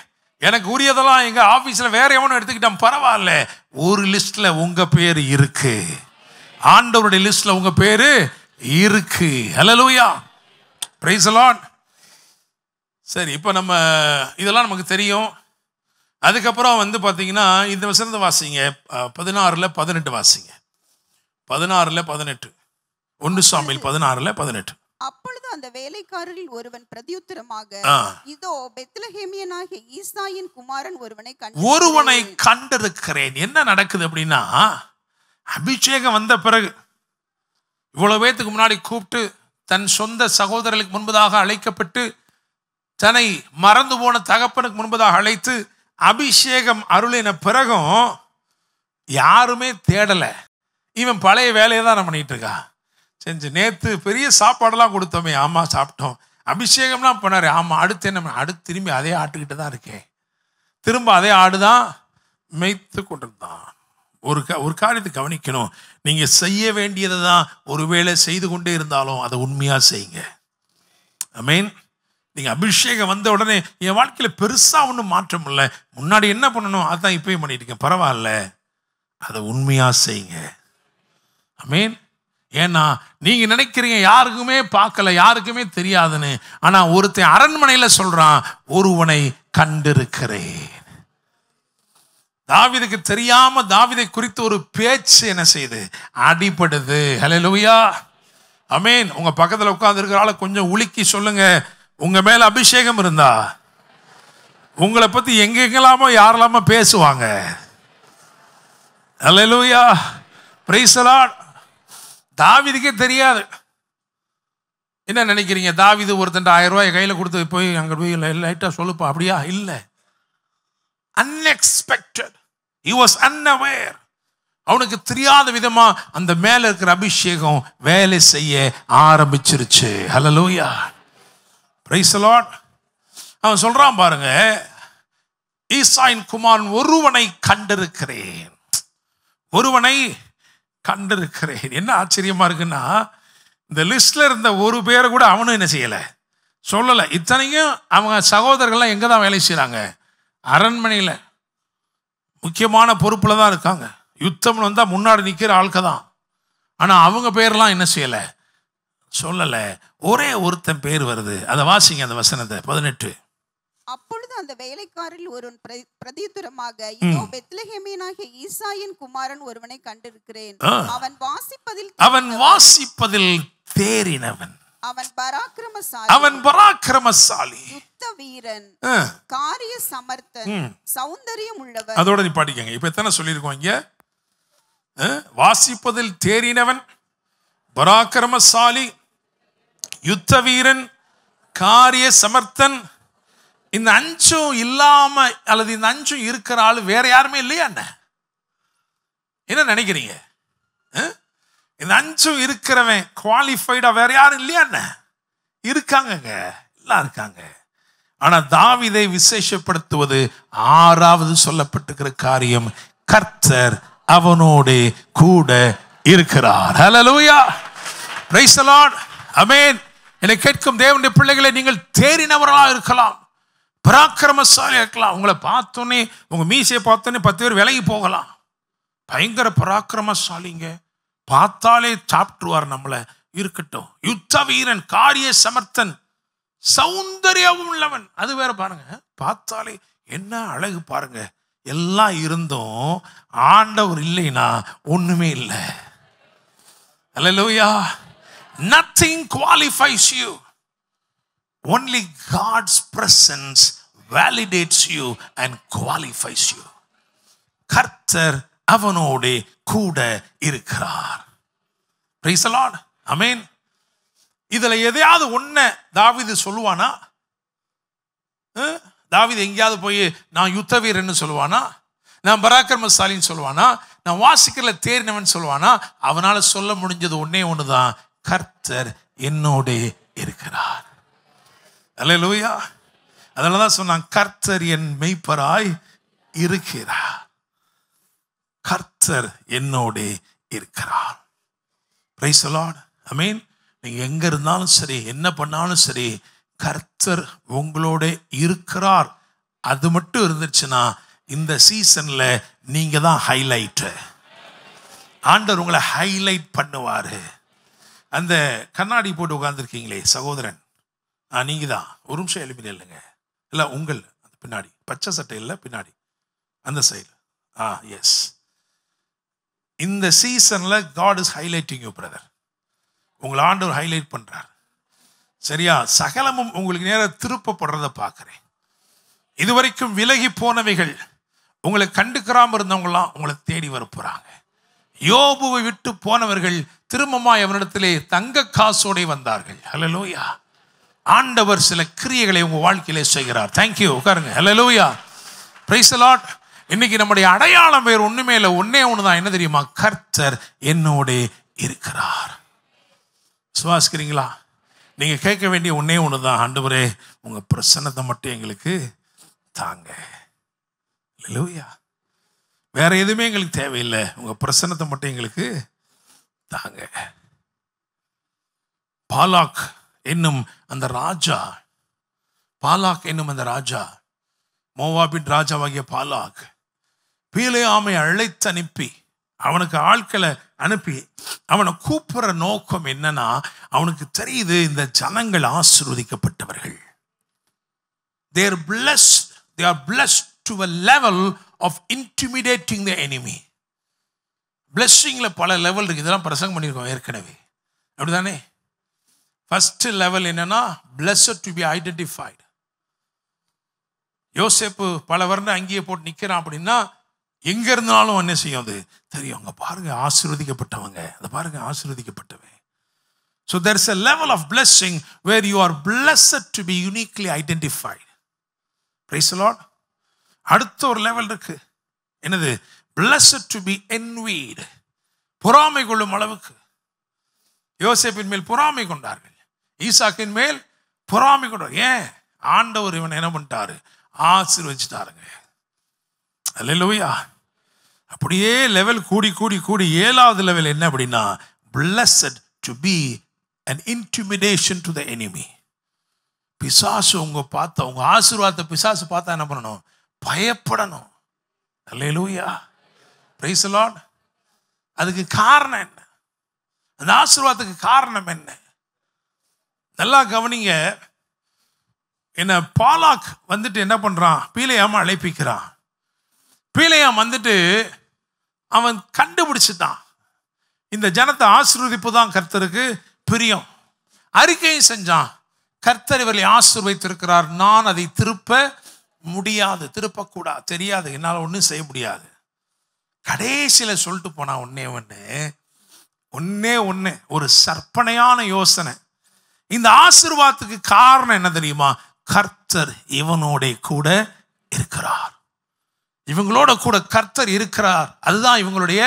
எனக்கு உரியதெல்லாம் எங்க ஆபீஸ்ல வேற எவனும் எடுத்துக்கிட்டான், பரவாயில்ல. ஒரு லிஸ்ட்ல உங்க பேர் இருக்கு, ஆண்டவருடைய லிஸ்ட்ல உங்க பேரு இருக்கு. Hallelujah, praise the Lord. சரி, இப்போ நம்ம இதெல்லாம் நமக்கு தெரியும். அதுக்கப்புறம் பார்த்தீங்கன்னா இந்த வசனத்தை வாசிங்க, 16:18 வாசிங்க. 16:18, 1 சாமுவேல் 16:18. அப்பொழுது அந்த வேலைக்காரரில் ஒருவன் பிரதியுத்தரமாக, இதோ பெத்லகேமியனாகிய ஈசாயின் குமாரன் ஒருவனை கண்டிருக்கிறேன். என்ன நடக்குது அப்படின்னா, அபிஷேகம் வந்த பிறகு இவ்வளவு பேத்துக்கு முன்னாடி கூப்பிட்டு தன் சொந்த சகோதரர்களுக்கு முன்பதாக அழைக்கப்பட்டு தன்னை மறந்து போன தகப்பனுக்கு முன்பதாக அழைத்து அபிஷேகம் அருளின பிறகும் யாருமே தேடல. இவன் பழைய வேலையை தான் பண்ணிட்டு இருக்கா. செஞ்சு நேற்று பெரிய சாப்பாடெல்லாம் கொடுத்தோமே, ஆமா சாப்பிட்டோம். அபிஷேகம்லாம் பண்ணாரு, ஆமா. அடுத்து என்ன? அடுத்து திரும்பி அதே ஆட்டுக்கிட்டு தான் இருக்கேன், திரும்ப அதே ஆடுதான் மேய்த்து கொண்டிருந்தான். ஒரு காரியத்தை கவனிக்கணும், நீங்க செய்ய வேண்டியதை தான் ஒருவேளை செய்து கொண்டே இருந்தாலும் அதை உண்மையா செய்யுங்க. ஆமென். நீங்க அபிஷேகம் வந்த உடனே என் வாழ்க்கையில பெருசா ஒன்றும் மாற்றம் இல்லை, முன்னாடி என்ன பண்ணணும் அதான் இப்பயும் பண்ணிட்டு இருக்கேன், பரவாயில்ல, அதை உண்மையா செய்யுங்க. ஆமென். ஏன்னா நீங்க நினைக்கிறீங்க யாருக்குமே பார்க்கல, யாருக்குமே தெரியாதுன்னு. ஆனா ஒருத்தன் அரண்மனையில சொல்றான், ஒருவனை கண்டிருக்கிறேன். தாவீதுக்கு தெரியாம தாவீதை குறித்து ஒரு பேச்சு என்ன செய்யுது, அடிபடுது. ஹல்லேலூயா, ஆமென். உங்க பக்கத்துல உட்கார்ந்து இருக்கிற ஆளை கொஞ்சம் உலுக்கி சொல்லுங்க, உங்க மேல அபிஷேகம் இருந்தா உங்களை பத்தி எங்கெங்கலாமோ யாரெல்லாமோ பேசுவாங்க. ஹல்லேலூயா, பிரைஸ் தி லார்ட். தாவீதுக்கே தெரியாது. என்ன நினைக்கிறீங்க, தாவீது ஒருத்தன் 1000 ரூபாய் கையில கொடுத்து போய் அங்க போய் லைட்டா சொல்லுப்பா, அப்படியா? இல்லை, அன்எக்ஸ்பெக்டட். he was unaware. அவனுக்கு தெரியாத விதமா அந்த மேல இருக்கிற அபிஷேகம் வேலை செய்ய ஆரம்பிச்சிருச்சு. ஹல்லேலூயா, பிரைஸ் தி லார்ட். அவன் சொல்றான் பாருங்க, ஈசாயின் குமாரன் ஒருவனை கண்டிருக்கிறேன், ஒருவனை கண்டிருக்கிறேன். என்ன ஆச்சரியமா இருக்குன்னா, இந்த லிஸ்ட்ல இருந்த ஒரு பேரை கூட அவனும் என்ன செய்யல, சொல்லலை. இத்தனைக்கும் அவங்க சகோதரர்கள்லாம் எங்க தான் வேலை செய்யறாங்க? அரண்மனையில் முக்கியமான பொறுப்புல தான் இருக்காங்க. யுத்தம் வந்தா முன்னாடி நிற்கிற ஆட்க தான். ஆனா அவங்க பேர்லாம் என்ன செய்யல, சொல்லல. ஒரே ஒருத்தன் பேர் வருது. அதை வாசிங்க அந்த வசனத்தை, 18. அப்பொழுது அந்த வேலைக்காரில் ஒரு பிரதியுத்தரமாக, இதோ பெத்லகேமியனாகிய ஈசாயின் குமாரன் ஒருவனை கண்டிருக்கிறேன், அவன் வாசிப்பதில் தேறினவன், அவன் பராக்கிரமசாலி, யுத்த வீரன், காரிய சமர்த்தன், சௌந்தரியம் உள்ளவன். அதோட நீ படிக்கங்க. இப்ப எத்தனை சொல்லியிருக்கோம் இங்க? வாசிப்பதில் தேறினவன், பராக்கிரமசாலி, யுத்த வீரன், காரிய சமர்த்தன். இந்த 5 இல்லாம அல்லது இந்த 5 இருக்கிற ஆளு வேற யாருமே இல்லையா? என்ன நினைக்கிறீங்க? இந்த 5 இருக்கிறவன் குவாலிஃபைடா வேற யாரும் இல்லையா? இருக்காங்க, எல்லாம் இருக்காங்க. ஆனா தாவீதை விசேஷப்படுத்துவது 6வது சொல்லப்பட்டிருக்கிற காரியம், கர்த்தர் அவனோடு கூட இருக்கிறார். ஹல்லேலூயா, பிரைஸ் தி லார்ட், ஆமென். என்னை கேட்கும் தேவனுடைய பிள்ளைகளை, நீங்கள் தேறினவர்களாக இருக்கலாம், பராக்கிரமசாலியாக இருக்கலாம். உங்களை பார்த்தோன்னே, உங்க மீசையை பார்த்தோன்னே 10 பேர் விலகி போகலாம். பயங்கர பராக்கிரமசாலிங்க, பார்த்தாலே சாப்பிட்டுருவார் நம்மளை. இருக்கட்டும், யுத்த வீரன், காரிய சமர்த்தன், சௌந்தர்யம் உள்ளவன், அது வேற பாருங்க. பார்த்தாலே என்ன அழகு பாருங்க. எல்லாம் இருந்தும் ஆண்டவர் இல்லைன்னா ஒண்ணுமே இல்லை. ஹல்லேலூயா. Nothing qualifies you. Only God's presence validates you and qualifies you. கர்த்தர் அவனோடு கூட இருக்கிறார். Praise the Lord. Amen. இதுல எதையாவது ஒன்ன தாவீது சொல்லுவானா? தாவீது எங்கேயாவது போய் நான் யுத்த வீரன்னு சொல்லுவானா? நான் பராக்கிரமசாலின்னு சொல்லுவானா? நான் வாசிக்கல தேறினவன் சொல்லுவானா? அவனால சொல்ல முடிஞ்சது ஒன்னே ஒண்ணுதான், கர்த்தர் என்னோடு இருக்கிறார். அல்லேலூயா. அதனாலதான் சொன்னான், கர்த்தர் என் மெய்ப்பராய் இருக்கிறார். கர்த்தர் என்னோடு இருக்கிறார். Praise the Lord. ஆமென். நீங்க எங்க இருந்தாலும் சரி, என்ன பண்ணாலும் சரி, கர்த்தர் உங்களோட இருக்கிறார். அது மட்டும் இருந்துச்சுன்னா இந்த சீசன்ல நீங்க தான் ஹைலைட். ஆண்டவர் உங்களை ஹைலைட் பண்ணுவாரு. அந்த கண்ணாடி போட்டு உட்கார்ந்துருக்கீங்களே சகோதரன், நீங்க தான். ஒரு நிமிஷம் எழுப்பி இல்லைங்க, இல்லை உங்கள் பின்னாடி பச்சை சட்டை இல்லை, பின்னாடி அந்த சைடு. எஸ், இந்த சீசன்ல God is highlighting you brother. உங்களை ஆண்டவர் ஹைலைட் பண்றார். சரியா? சகலமும் உங்களுக்கு நேரம் திருப்பப்படுறத பார்க்கிறேன். இதுவரைக்கும் விலகி போனவைகள், உங்களை கண்டுக்கிறாம இருந்தவங்களாம் உங்களை தேடி வர போறாங்க. யோபுவை விட்டு போனவர்கள் திரும்பமாய் அவனிடத்திலே தங்க காசோடை வந்தார்கள். ஹல்லேலூயா. ஆண்டவர் சில கிரியைகளை உங்க வாழ்க்கையிலே செய்கிறார். தேங்க்யூ. உட்காருங்க. ஹல்லேலூயா. Praise the Lord. இன்னைக்கு நம்முடைய அடையாளம் வேறு ஒண்ணுமே இல்லை, ஒன்னே ஒண்ணுதான். என்ன தெரியுமா? கர்த்தர் என்னோடு இருக்கிறார். சுவாசிக்கிறீங்களா? நீங்க கேட்க வேண்டிய ஒன்னே ஒண்ணுதான், ஆண்டவரே உங்க பிரசன்னத்தை மட்டும் எங்களுக்கு தாங்க. ஹல்லேலூயா. வேற எதுவுமே எங்களுக்கு தேவையில்லை, உங்க பிரசன்னத்தை மட்டும் எங்களுக்கு தாங்க. பாலாக் என்னும் அந்த ராஜா, பாலாக் என்னும் அந்த ராஜா, மோவாபின் ராஜாவாகிய பாலாக் பீலேயாமை அழைத்து அனுப்பி, அவனுக்கு ஆட்களை அனுப்பி அவனை கூப்பிடுற நோக்கம் என்னன்னா, அவனுக்கு தெரியுது இந்த ஜனங்கள் ஆசீர்வதிக்கப்பட்டவர்கள். They are blessed to a level of intimidating the enemy. பிளெஸ்ஸிங்ல பல லெவல் இருக்கு. இதெல்லாம் பிரசங்கம் பண்ணியிருக்கோம் ஏற்கனவே, அப்படிதானே? ஃபர்ஸ்ட் லெவல் என்னன்னா, blessed to be identified. யோசேப்பு பல வருடம் அங்கேயே போட்டு நிற்கிறான் அப்படின்னா, எங்க இருந்தாலும் என்ன செய்யும், அது தெரியும். அங்க பாருங்க ஆசீர்வதிக்கப்பட்டவங்க, அதை பாருங்க ஆசீர்வதிக்கப்பட்டவன். So there's a level of blessing where you are blessed to be uniquely identified. Praise the Lord. அடுத்த ஒரு லெவல் இருக்கு. என்னது? blessed to be envied. பொறாமை கொள்ளும் அளவுக்கு. யோசேப்பின் மேல் பொறாமை கொண்டார்கள், ஈசாக்கின் மேல் பொறாமை கொண்டார். ஏன்? ஆண்டவர் இவன் என்ன பண்ணிட்டாரு? ஆசீர்வதிச்சிட்டாருங்க. அல்லேலூயா. அப்படியே லெவல் கூடி கூடி கூடி 7வது லெவல் என்ன அப்படின்னா, blessed to be an intimidation to the enemy. பிசாசு உங்க பார்த்தா, உங்க ஆசீர்வாதத்தை பிசாசு பார்த்தா என்ன பண்ணணும்? பயப்படணும். அல்லேலூயா. Praise the Lord. அதுக்கு காரணம் என்ன? அந்த ஆசீர்வாதத்துக்கு காரணம் என்ன? நல்லா கவனிங்க. என்ன, பாலாக் வந்துட்டு என்ன பண்றான்? பீலேயாம அழைப்பிக்கிறான். பீலேயாம் வந்துட்டு அவன் கண்டுபிடிச்சுட்டான், இந்த ஜனத்தை ஆசீர்வதிப்பு தான் கர்த்தருக்கு பிரியம். அறிக்கையும் செஞ்சான், கர்த்தர் இவர்களை ஆசீர்வதித்திருக்கிறார், நான் அதை திருப்ப முடியாது, திருப்பக்கூடாது, தெரியாது, என்னால் ஒன்றும் செய்ய முடியாது. கடைசியில சொல்லிட்டு போனா ஒன்னே ஒன்று, ஒரு சற்பனையான யோசனை. இந்த ஆசீர்வாதத்துக்கு காரணம் என்ன தெரியுமா? கர்த்தர் இவனோட கூட இருக்கிறார். இவங்களோட கூட கர்த்தர் இருக்கிறார். அதுதான் இவங்களுடைய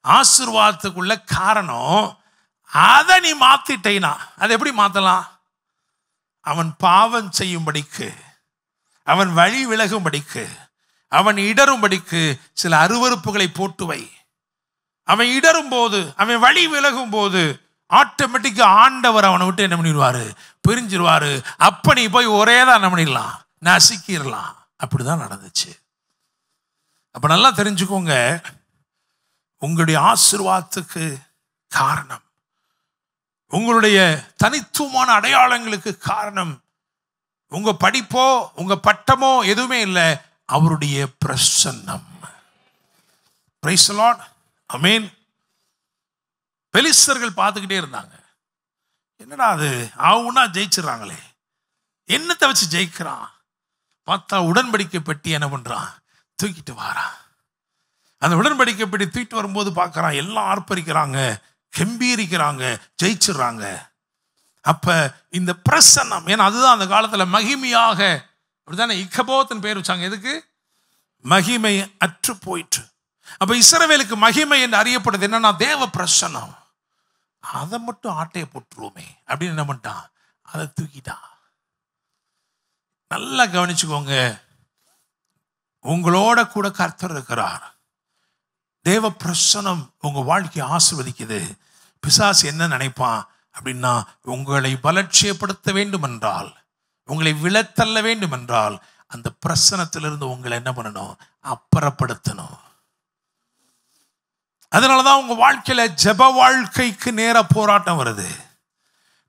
ஆசீர்வாதத்துக்குள்ள காரணம். அதை நீ மாத்திட்டேனா, அதை எப்படி மாத்தலாம்? அவன் பாவம் செய்யும்படிக்கு அவன் வழி விலகும்படிக்கு, அவன் இடரும்படிக்கு சில அருவருப்புகளை போட்டு வை. அவன் இடரும் போது, அவன் வழி விலகும் போது ஆட்டோமேட்டிக்கா ஆண்டவர் அவனை விட்டு என்ன பண்ணிடுவாரு, பிரிஞ்சிருவாரு. அப்ப நீ போய் ஒரே தான் என்ன பண்ணிடலாம், நசுக்கிடலாம். அப்படிதான் நடந்துச்சு. அப்ப நல்லா தெரிஞ்சுக்கோங்க, உங்களுடைய ஆசீர்வாதத்துக்கு காரணம், உங்களுடைய தனித்துவமான அடையாளங்களுக்கு காரணம் உங்க படிப்போ உங்க பட்டமோ எதுவுமே இல்லை, அவருடைய பிரசன்னம். Praise the Lord. ஆமென். பெலிஸ்தர்கள் பார்த்துக்கிட்டே இருந்தாங்க, என்னடா அது அவனா ஜெயிச்சிடறாங்களே, என்னத்தை வச்சு ஜெயிக்கிறான். பார்த்தா உடன்படிக்கை பெட்டி என்ன பண்றான், தூக்கிட்டு வாரான். அந்த உடன்படிக்கை பெட்டி தூக்கிட்டு வரும்போது பார்க்கறான், எல்லாம் ஆர்ப்பரிக்கிறாங்க, கம்பீரிக்கிறாங்க, ஜெயிச்சிடறாங்க. அப்ப இந்த பிரசன்னம், ஏன்னா அதுதான் அந்த காலத்துல மகிமையாக, அப்படித்தானே இக்கபோத்தின் பேர் வச்சாங்க. எதுக்கு? மகிமை அற்று போயிற்று. அப்ப இஸ்ரவேலுக்கு மகிமை என்று அறியப்படுது என்னன்னா தேவ பிரசன்னம். அதை மட்டும் ஆட்டையை போட்டுருவோமே அப்படின்னு என்ன பண்ணிட்டான், அதை தூக்கிட்டான். நல்லா கவனிச்சுக்கோங்க, உங்களோட கூட கர்த்தர் இருக்கிறார். தேவ பிரசன்னம் உங்க வாழ்க்கையை ஆசீர்வதிக்குது. பிசாசு என்ன நினைப்பான் அப்படின்னா, உங்களை பலட்சியப்படுத்த வேண்டும் என்றால், உங்களை விழத்தள்ள வேண்டும் என்றால், அந்த பிரசனத்திலிருந்து உங்களை என்ன பண்ணணும், அப்புறப்படுத்தணும். அதனாலதான் உங்க வாழ்க்கையில ஜெப வாழ்க்கைக்கு நேர போராட்டம் வருது.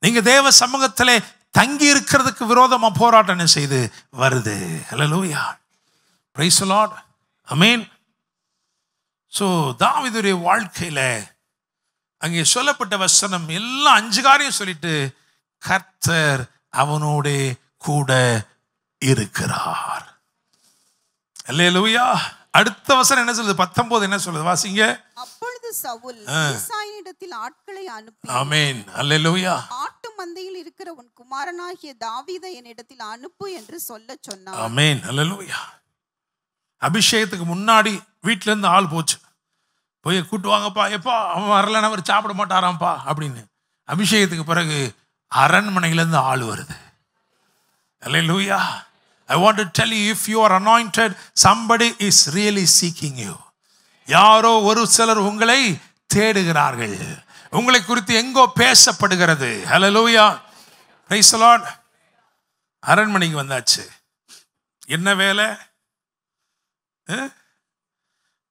நீங்க தேவ சமூகத்திலே தங்கி இருக்கிறதுக்கு விரோதமா போராட்டம் என்ன செய்து வருது. Hallelujah, praise the Lord, amen. So தாவீதுடைய வாழ்க்கையில அங்கே சொல்லப்பட்ட வசனம் எல்லாம் 5 காரியம் சொல்லிட்டு, கர்த்தர் அவனோட கூட இருக்கிறார். அல்லேலூயா. அடுத்த வசனம் என்ன சொல்லுது, 19 என்ன சொல்லுது, வாசிங்க. அப்பொழுது சவுல் ஈசாயினிடத்தில் ஆட்களை அனுப்பி, ஆமென், அல்லேலூயா, ஆட்டு மந்தையில் இருக்கிற உன் குமாரனாகிய தாவீதை என்னிடத்தில் அனுப்பு என்று சொல்ல சொன்னான். ஆமென், அல்லேலூயா. அபிஷேகத்துக்கு முன்னாடி வீட்டுல இருந்து ஆள் போச்சு, போய் கூட்டு வாங்கப்பா, எப்பா அவன் வரலன்னா அவர் சாப்பிட மாட்டாராம்ப்பா அப்படின்னு. அபிஷேகத்துக்கு பிறகு அரண்மனையிலேருந்து ஆள் வருது. அல்லேலூயா. I want to tell you, if you are anointed, somebody is really seeking you. யாரோ ஒரு சிலர் உங்களை தேடுகிறார்கள், உங்களை குறித்து எங்கோ பேசப்படுகிறது. ஹல்லேலூயா, பிரைஸ் தி லார்ட். அரண்மனைக்கு வந்தாச்சு. என்ன வேலை?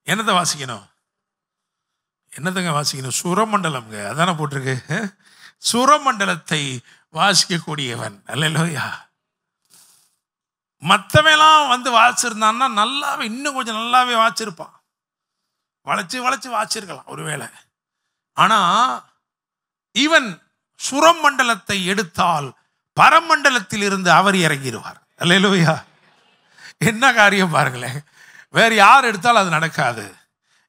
என்னத்தை வாசிக்கணும், என்னதுங்க வாசிக்கணும்? சுரமண்டலம்ங்க, அதானே போட்டிருக்கு. சுரமண்டலத்தை வாசிக்கக்கூடியவன். அல்லேலூயா. மற்றவெல்லாம் வந்து வாசிச்சிருந்தான்னா நல்லாவே, இன்னும் கொஞ்சம் நல்லாவே வாசிச்சிருப்பான், வளைச்சு வளைச்சு வாசிச்சிருக்கலாம் ஒருவேளை. ஆனா இவன் சுரமண்டலத்தை எடுத்தால் பரமண்டலத்தில் இருந்து அவர் இறங்கிடுவார். அல்லேலூயா. என்ன காரியம் பாருங்களேன், வேற யார் எடுத்தால் அது நடக்காது.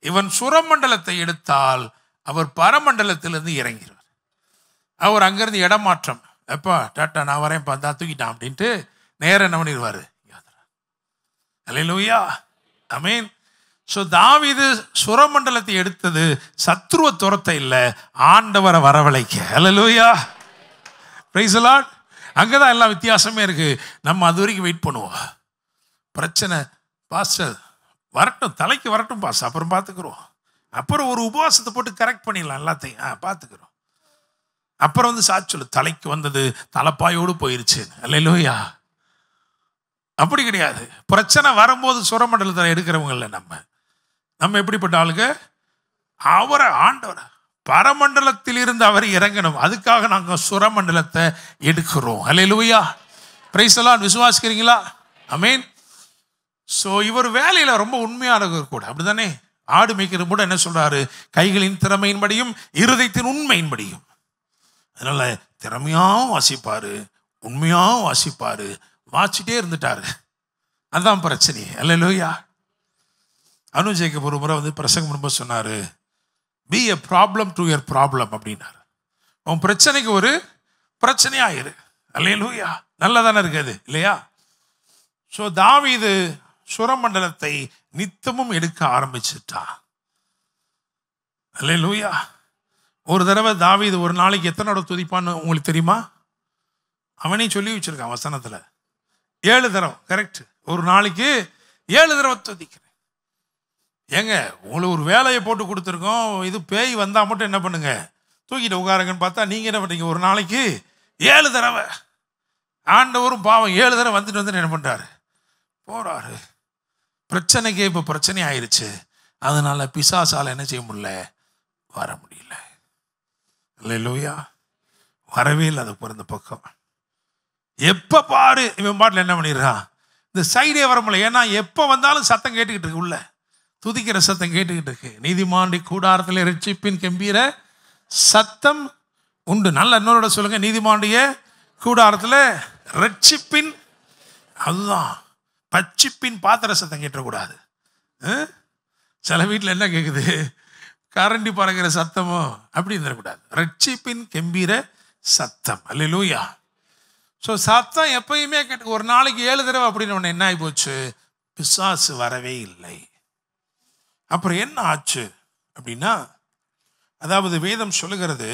இவன் சுரமண்டலத்தை எடுத்தால் அவர் பரமண்டலத்திலிருந்து இறங்கிறார். அவர் அங்கிருந்து இடமாற்றம், எப்பா டாட்டா நான் வரேன் பார்த்தா தூக்கிட்டான் அப்படின்ட்டு நேரம் என்ன பண்ணிடுவாரு. அல்லேலூயா, ஆமென். ஸோ தாவீது சுரமண்டலத்தை எடுத்தது சத்ருவ துரத்த இல்லை, ஆண்டவரை வரவழைக்க. அல்லேலூயா, பிரைஸ் தி லார்ட். அங்கதான் எல்லாம் வித்தியாசமே இருக்கு. நம்ம அது வரைக்கும் வெயிட் பண்ணுவோம். பிரச்சனை பாஸ்டர் வரட்டும், தலைக்கு வரட்டும் பாஸ்டர், அப்புறம் பார்த்துக்கிறோம். அப்புறம் ஒரு உபவாசத்தை போட்டு கரெக்ட் பண்ணிடலாம் எல்லாத்தையும், பார்த்துக்கிறோம். அப்புறம் வந்து சாட்சி சொல்லு, தலைக்கு வந்தது தலைப்பாயோடு போயிருச்சு. அல்லேலூயா. அப்படி கிடையாது. பிரச்சனை வரும்போது சுரமண்டலத்தில் எடுக்கிறவங்கள நம்ம எப்படிப்பட்ட ஆளுங்க, அவரை ஆண்டவரை பரமண்டலத்தில் இருந்து அவர் இறங்கணும், அதுக்காக நாங்கள் சுரமண்டலத்தை எடுக்கிறோம். Hallelujah, praise the Lord. விசுவாசிக்கிறீங்களா? ஆமென். ஸோ இவர் வேலையில ரொம்ப உண்மையானவர் கூட, அப்படித்தானே? ஆடு மேய்க்கிறது கூட என்ன சொல்றாரு, கைகளின் திறமையின்படியும் இருதயத்தின் உண்மையின்படியும். அதனால திறமையாவும் வாசிப்பாரு, உண்மையாவும் வாசிப்பாரு, வாசிட்டே இருந்துட்டாரு. அதுதான் பிரச்சனை. அல்லேலூயா. அனுஜேக்கு ஒரு முறை வந்து பிரசங்கம் பண்ணும்போது சொன்னாரு, B a problem to your problem அப்படின்னாரு. உன் பிரச்சனைக்கு ஒரு பிரச்சனையாயிரு. அல்லேலூயா. நல்லதானே இருக்குது இல்லையா? ஸோ தாவீது சுரமண்டலத்தை நித்தமும் எடுக்க ஆரம்பிச்சுட்டா. அல்லேலூயா. ஒரு தடவை தாவீது ஒரு நாளைக்கு எத்தனை தடவை துதிப்பான்னு உங்களுக்கு தெரியுமா? அவனே சொல்லி வச்சிருக்கான் வசனத்துல. 7 தடவை. கரெக்ட். ஒரு நாளைக்கு 7 தடவை துதிக்கிறேன். ஏங்க உங்களுக்கு ஒரு வேலையை போட்டு கொடுத்துருக்கோம், இது பேய் வந்தால் மட்டும் என்ன பண்ணுங்க, தூக்கிட்டு உட்காருங்கன்னு பார்த்தா நீங்கள் என்ன பண்ணுறீங்க, ஒரு நாளைக்கு 7 தடவை. ஆண்டவரும் பாவம் 7 தடவை வந்துட்டு என்ன பண்ணுறாரு, போகிறாரு. பிரச்சனைக்கே இப்போ பிரச்சனை ஆயிடுச்சு. அதனால பிசாசால் என்ன செய்ய முடியல, வர முடியல. அல்லேலூயா. வரவே இல்லை அது பிறந்த பக்கம். எப்போ பாரு இவன் பாட்டில் என்ன பண்ணிடுறான், இந்த சைடே வர முடியல. ஏன்னா எப்போ வந்தாலும் சத்தம் கேட்டுக்கிட்டு இருக்கு, உள்ள துதிக்கிற சத்தம் கேட்டுக்கிட்டு இருக்கு. நீதிமாண்டி கூடாரத்தில் ரட்சிப்பின் கம்பீர சத்தம் உண்டு. நல்ல இன்னொரு சொல்லுங்க, நீதிமாண்டிய கூடாரத்தில் ரட்சிப்பின், அதுதான் பச்சிப்பின் பாத்திர சத்தம் கேட்டக்கூடாது. சில வீட்டில் என்ன கேட்குது, கரண்டி பறக்கிற சத்தமோ, அப்படி இருந்துடக்கூடாது. ரட்சிப்பின் கம்பீர சத்தம். அல்லேலூயா. ஸோ சத்தம் எப்பயுமே கேட்டு, ஒரு நாளைக்கு 7 தடவை அப்படின்னு ஒன்று என்ன ஆகி போச்சு, பிசாசு வரவே இல்லை. அப்புறம் என்ன ஆச்சு அப்படின்னா, அதாவது வேதம் சொல்லுகிறது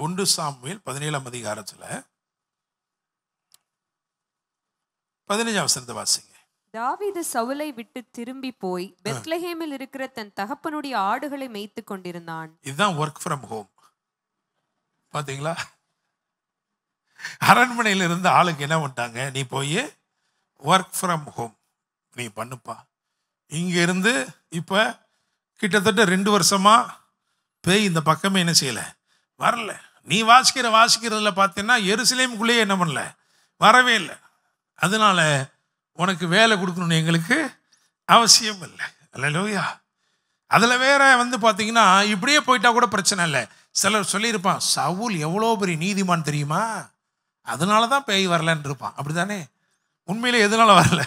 1 சாமுவேல் 17ஆம் அதிகாரத்தில் 15ஆம் வசனத்தை வாசிங்க. தாவீது சவுலை விட்டு திரும்பி போய் பெத்லஹேமில் இருக்கிற தன் தகப்பனுடைய ஆடுகளை மேய்த்து கொண்டிருந்தான். இதுதான் ஒர்க் ஃப்ரம் ஹோம். பாத்தீங்களா, அரண்மனையில் இருந்த ஆளுக்கு என்ன பண்ணிட்டாங்க, நீ போய் ஒர்க் ஃப்ரம் ஹோம் நீ பண்ணுப்பா. இங்க இருந்து இப்ப கிட்டத்தட்ட 2 வருஷமா பேய் இந்த பக்கமே என்ன செய்யல, வரல. நீ வாசிக்கிறதுல பார்த்தீங்கன்னா எருசலேமுக்குள்ளேயே என்ன பண்ணல, வரவே இல்லை. அதனால உனக்கு வேலை கொடுக்கணும்னு எங்களுக்கு அவசியம் இல்லை. அல்லேலூயா. அதில் வேற வந்து பார்த்தீங்கன்னா இப்படியே போயிட்டா கூட பிரச்சனை இல்லை. சிலர் சொல்லியிருப்பான், சவுல் எவ்வளோ பெரிய நீதிமான் தெரியுமா, அதனால தான் பேய் வரலன்னு இருப்பான். அப்படிதானே? உண்மையிலே எதனால வரல,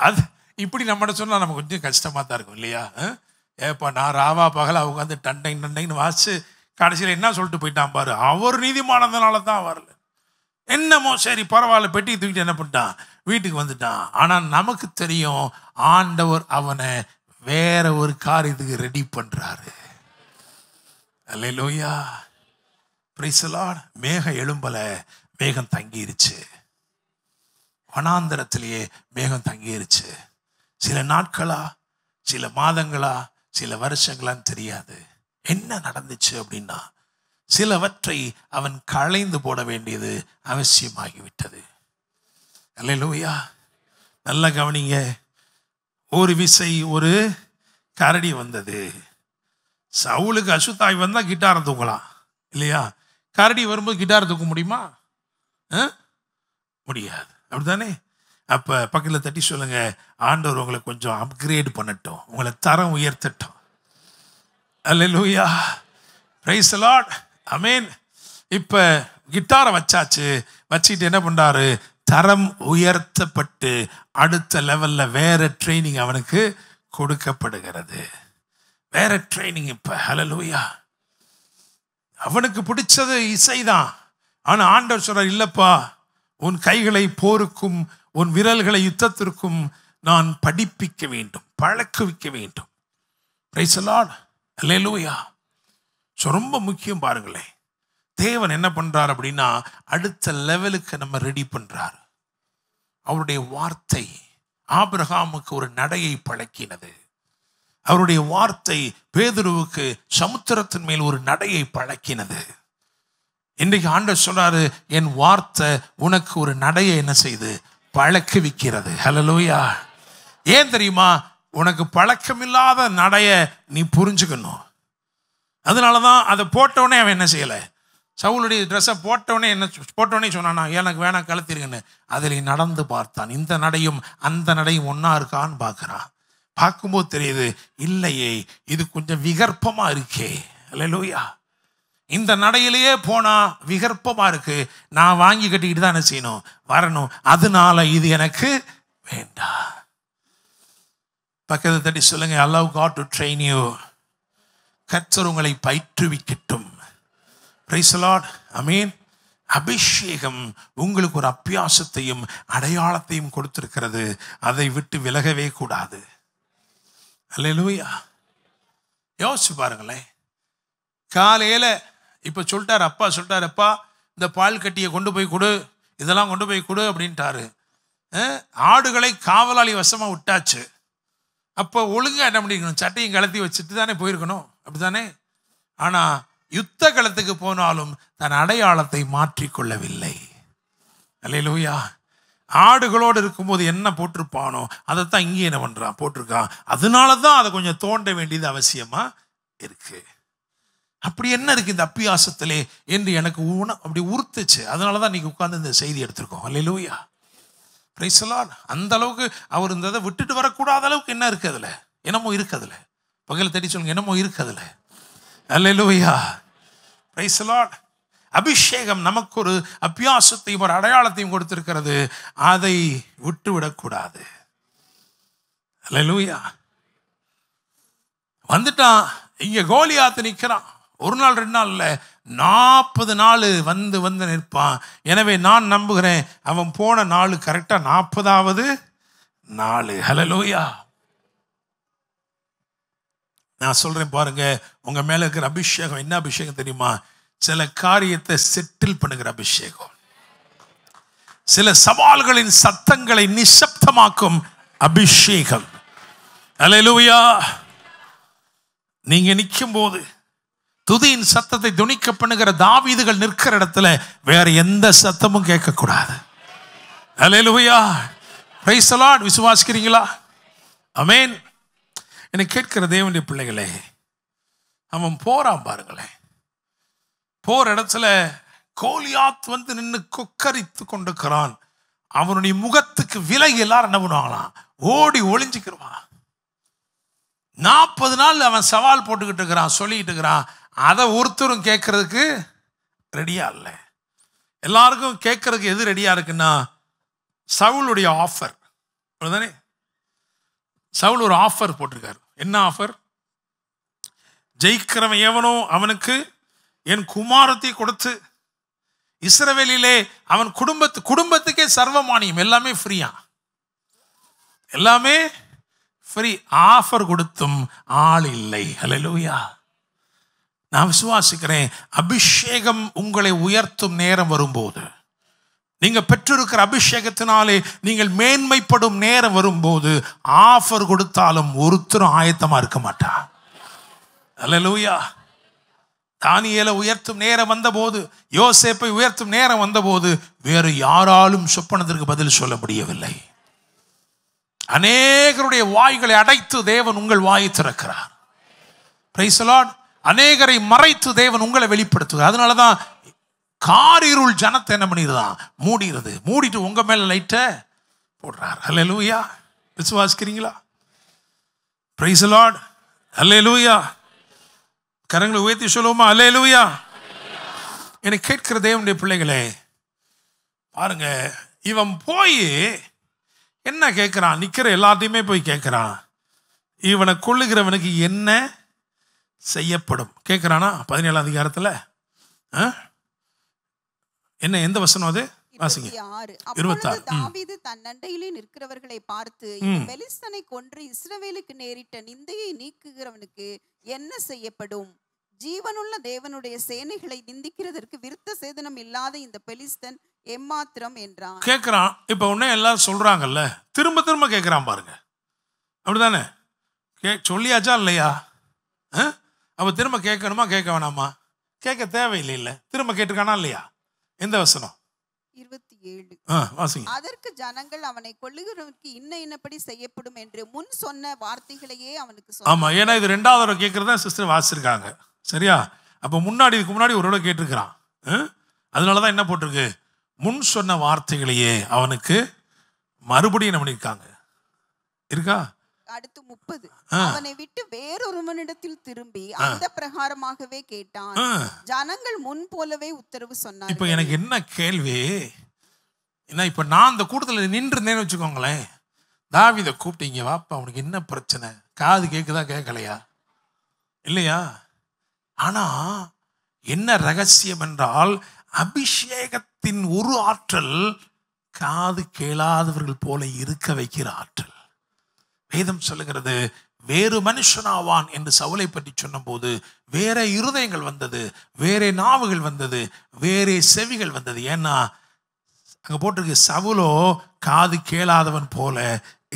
அது இப்படி நம்மகிட்ட சொன்னால் நமக்கு கொஞ்சம் கஷ்டமாக தான் இருக்கும் இல்லையா? ஏப்பா நான் ராவா பகலா உட்காந்து டண்டைன்னு வாசிச்சு கடைசியில் என்ன சொல்லிட்டு போயிட்டான் பாரு, அவர் நீதிமானதுனால தான் வரல. என்னமோ சரி பரவாயில்ல, பெட்டி தூக்கிட்டு என்ன பண்ணிட்டான், வீட்டுக்கு வந்துட்டான். ஆனால் நமக்கு தெரியும் ஆண்டவர் அவனை வேற ஒரு காரியத்துக்கு ரெடி பண்றாரு. அல்லேலூயா. Praise the Lord. மேகம் எழும்பல, மேகம் தங்கிருச்சு. வனாந்தரத்திலேயே மேகம் தங்கிருச்சு. சில நாட்களா, சில மாதங்களா, சில வருஷங்களான்னு தெரியாது. என்ன நடந்துச்சு அப்படின்னா, சிலவற்றை அவன் களைந்து போட வேண்டியது அவசியமாகிவிட்டது. அல்லேலூயா. நல்ல கவனிங்க. ஒரு விசை ஒரு கரடி வந்தது. சவுலுக்கு அசுத்தாய் வந்தா கிட்டாரை தூக்கலாம் இல்லையா? கரடி வரும்போது கிட்டாரை தூக்க முடியுமா? முடியாது. அப்படித்தானே? அப்ப பக்கத்தில் தட்டி சொல்லுங்க, ஆண்டவர் உங்களை கொஞ்சம் அப்கிரேட் பண்ணட்டும், உங்களை தரம் உயர்த்தட்டும். அல்லேலூயா. Praise the Lord. ஆமென். இப்ப கிட்டாரை வச்சாச்சு. வச்சுட்டு என்ன பண்றாரு, தரம் உயர்த்தப்பட்டு அடுத்த லெவல்ல வேற ட்ரைனிங் அவனுக்கு கொடுக்கப்படுகிறது. வேற ட்ரைனிங் இப்ப. ஹல்லேலூயா. அவனுக்கு பிடிச்சது இசைதான். ஆனா ஆண்டவர் சொல்றார், இல்லப்பா, உன் கைகளை போருக்கும் உன் விரல்களை யுத்தத்திற்கும் நான் படிப்பிக்க வேண்டும், பழக்குவிக்க வேண்டும். Price the Lord. Hallelujah. So ரொம்ப முக்கியம் பாருங்களேன். தேவன் என்ன பண்றார் அப்படின்னா, அடுத்த லெவலுக்கு நம்ம ரெடி பண்றார். அவருடைய வார்த்தை ஆபிரகாமுக்கு ஒரு நடையை பழக்கினது. அவருடைய வார்த்தை பேதுருவுக்கு சமுத்திரத்தின் மேல் ஒரு நடையை பழக்கினது. இன்றைக்கு ஆண்டவர் சொல்றாரு, என் வார்த்தை உனக்கு ஒரு நடையை என்ன செய்து பழக்குவிக்கிறது. ஹல்லேலூயா. ஏன் தெரியுமா? உனக்கு பழக்கமில்லாத நடைய நீ புரிஞ்சுக்கணும். அதனாலதான் அதை போட்டவனே அவன் என்ன செய்யலை, சவுலுடைய ட்ரெஸ்ஸை போட்டவனே சொன்னானா, எனக்கு வேணாம் கழுத்திருங்கன்னு. அதில் நடந்து பார்த்தான். இந்த நடையும் அந்த நடையும் ஒன்னா இருக்கான்னு பார்க்குறான். பார்க்கும்போது தெரியுது, இல்லையே, இது கொஞ்சம் விகற்பமா இருக்கே. அல்லேலூயா. இந்த நடையிலேயே போனா விகற்பமா இருக்கு, நான் வாங்கி கட்டிக்கிட்டு தான் என்ன செய்யணும், வரணும். அதனால இது எனக்கு வேண்டாம். பக்கத்தில் தட்டி சொல்லுங்க, allow God to train you. கர்த்தர் உங்களை பயிற்றுவிக்கட்டும். Price the Lord. ஆமென். அபிஷேகம் உங்களுக்கு ஒரு அபியாசத்தையும் அடையாளத்தையும் கொடுத்திருக்கிறது. அதை விட்டு விலகவே கூடாது. அல்லேலூயா. யோசிச்சு பாருங்களேன். காலையில இப்ப சொல்லிட்டார், அப்பா சொல்லிட்டார், அப்பா இந்த பால் கட்டியை கொண்டு போய் கொடு, இதெல்லாம் கொண்டு போய் கொடு அப்படின்ட்டாரு. ஆடுகளை காவலாளி வசமாக விட்டாச்சு. அப்போ ஒழுங்காக என்ன பண்ணிக்கணும், சட்டையும் கலத்தி வச்சுட்டு தானே போயிருக்கணும், அப்படி தானே? ஆனால் யுத்த களத்துக்கு போனாலும் தன் அடையாளத்தை மாற்றிக்கொள்ளவில்லை. அல்லேலூயா. ஆடுகளோடு இருக்கும்போது என்ன போட்டிருப்பானோ அதைத்தான் இங்கே என்ன பண்ணுறான், போட்டிருக்கான். அதனால தான் அதை கொஞ்சம் தோண்ட வேண்டியது அவசியமாக இருக்கு. அப்படி என்ன இருக்கு இந்த அப்பியாசத்திலே என்று எனக்கு அப்படி உறுத்துச்சு. அதனால தான் இன்னைக்கு உட்கார்ந்து இந்த செய்தி எடுத்திருக்கோம். அல்லேலூயா. Praise the Lord. அந்த அளவுக்கு அவர் இந்த இதை விட்டுட்டு வரக்கூடாத அளவுக்கு என்ன இருக்கு அதில், என்னமோ இருக்கு அதில். பகல தேடி சொல்லுங்க, என்னமோ இருக்கு அதில். அல்லேலூயா. Praise the Lord. அபிஷேகம் நமக்கு ஒரு அபியாசத்தையும் ஒரு அடையாளத்தையும் கொடுத்திருக்கிறது. அதை விட்டு விடக்கூடாது. அல்லேலூயா. வந்துட்டான் இங்க கோலியாத்து நிற்கிறான். ஒரு நாள் 2 நாள் இல்லை, 40 நாள் வந்து வந்து நிற்பான். எனவே நான் நம்புகிறேன் அவன் போன நாள் கரெக்டா 40வது நாள். ஹல்லேலூயா. நான் சொல்றேன் பாருங்க, உங்க மேல இருக்கிற அபிஷேகம் என்ன அபிஷேகம் தெரியுமா? சில காரியத்தை செட்டில் பண்ணுகிற அபிஷேகம். சில சவால்களின் சத்தங்களை நிசப்தமாக்கும் அபிஷேகம். அல்லேலூயா. நீங்க நிற்கும் போது துதியின் சத்தத்தை துணிக்க பண்ணுகிற தாவீதுகள் நிற்கிற இடத்துல வேற எந்த சத்தமும் கேட்கக்கூடாது. அல்லேலூயா. Praise the Lord. விசுவாசிக்கிறீங்களா? ஆமென். என்னை கேட்கிற தேவனுடைய பிள்ளைகளே, அவன் போறான் பாருங்களேன். போற இடத்துல கோலியாத் வந்து நின்று கொக்கரித்து கொண்டிருக்கிறான். அவனுடைய முகத்துக்கு விலகி எல்லாரும் என்ன பண்ணுவாங்களாம், ஓடி ஒளிஞ்சுக்கிறான். 40 நாள் அவன் சவால் போட்டுக்கிட்டு இருக்கிறான், சொல்லிக்கிட்டு இருக்கிறான். அதை ஒருத்தரும் கேட்கறதுக்கு ரெடியா இல்லை. எல்லாருக்கும் கேட்கறதுக்கு எது ரெடியா இருக்குன்னா சவுளுடைய ஆஃபர். தானே? சவுல் ஒரு ஆஃபர் போட்டிருக்காரு. என்ன ஆஃபர்? ஜெயிக்கிறவன் எவனோ அவனுக்கு என் குமாரத்தை கொடுத்து இஸ்ரவேலிலே அவன் குடும்பத்துக்கே சர்வமானியம், எல்லாமே ஃப்ரீயா, எல்லாமே ஃப்ரீ. ஆஃபர் கொடுத்தும் ஆள் இல்லை. அல்லேலூயா. நான் விசுவாசிக்கிறேன், அபிஷேகம் உங்களை உயர்த்தும் நேரம் வரும்போது, நீங்க பெற்றிருக்கிற அபிஷேகத்தினாலே நீங்கள் மேன்மைப்படும் நேரம் வரும்போது ஆஃபர் கொடுத்தாலும் ஒருத்தரும் ஆயத்தமா இருக்க மாட்டா. அல்லேலூயா. தானியேலை உயர்த்தும் நேரம் வந்தபோது, யோசேப்பை உயர்த்தும் நேரம் வந்தபோது வேறு யாராலும் சொப்பனத்திற்கு பதில் சொல்ல முடியவில்லை. அநேகருடைய வாய்களை அடைத்து தேவன் உங்கள் வாயை திறக்கிறார். Price the Lord. அநேகரை மறைத்து தேவன் உங்களை வெளிப்படுத்துகிறார். அதனாலதான் காரிருள் ஜனத்தை என்ன பண்ணிடுதான், மூடிடுது. மூடிட்டு உங்க மேல லைட்டை போடுறார். அல்லேலூயா. விசுவாசிக்கிறீங்களா? Praise the Lord. அல்லேலூயா. கரங்களை உயர்த்தி சொல்லுவோமா? அல்லேலூயா. என்னை கேட்கிற தேவனுடைய பிள்ளைகளே, பாருங்க, இவன் போய் என்ன கேட்கிறான்? நிக்கிற எல்லாத்தையுமே போய் கேட்கிறான், இவனை கொள்ளுகிறவனுக்கு என்ன செய்யப்படும் கேட்கிறானா? 17ஆம் அதிகாரத்துல என்ன, எந்த வசனம் அது? வாசிங்க. 26. தாவீது தன் அண்டையிலே நிற்கிறவர்களை பார்த்து, பெலிஸ்தனை கொன்று இஸ்ரவேலுக்கு நேரிட்ட நிந்தையை நீக்குகிறவனுக்கு என்ன செய்யப்படும்? ஜீவனுள்ள தேவனுடைய சேனைகளை நிந்திக்கிறதற்கு விருத்த சேதனம் இல்லாத இந்த பெலிஸ்தன் எம்மாத்திரம் என்றான். கேட்கிறான். இப்ப உடனே எல்லாரும் சொல்றாங்கல்ல, திரும்ப திரும்ப கேட்கிறான் பாருங்க. அப்படிதானே? சொல்லியாச்சா இல்லையா? அப்ப திரும்ப கேட்கணுமா கேட்க வேணாமா? கேட்க தேவையில்லை. இல்ல திரும்ப கேட்டிருக்கானா இல்லையா? எந்த வசனம்? 27. அதற்கு ஜனங்கள் அவனை கொல்லுகிறவனுக்கு இன்னபடி செய்யப்படும் என்று முன் சொன்ன வார்த்தைகளையே அவனுக்கு சொன்னார்கள். ஆமா, ஏன்னா இது 2வது தடவை கேட்கறதா சிஸ்டர் வாசிச்சிருக்காங்க. சரியா? அப்ப இதுக்கு முன்னாடி ஒரு தடவை கேட்டிருக்கிறான். அதனாலதான் என்ன போட்டிருக்கு? முன் சொன்ன வார்த்தைகளையே அவனுக்கு மறுபடியும் என்ன பண்ணிருக்காங்க இருக்கா? அடுத்து 30. அவனை விட்டு வேறொருவனிடத்தில் திரும்பி அந்த பிரகாரமாகவே கேட்டான். ஜனங்கள் முன் போலவே உத்தரவு சொன்னார். இப்ப எனக்கு என்ன கேள்வி, என்ன, இப்ப நான் அந்த கூட்டத்தில் நின்று இருந்தேன்னு வச்சுக்கோங்களேன், தாவீதை கூப்பிட்டீங்க, வாப்பா உனக்கு என்ன பிரச்சனை, காது கேக்குதா கேட்கலையா? இல்லையா? ஆனா என்ன ரகசியம் என்றால், அபிஷேகத்தின் ஒரு ஆற்றல் காது கேளாதவர்கள் போல இருக்க வைக்கிற ஆற்றல். வேதம் சொல்லுகிறது, வேறு மனுஷனாவான் என்று சவுலை பற்றி சொன்ன போது வேற இருதயங்கள் வந்தது, வேற நாவுகள் வந்தது, வேற செவிகள் வந்தது. ஏன்னா அங்க போட்டிருக்கு, சவுலோ காது கேளாதவன் போல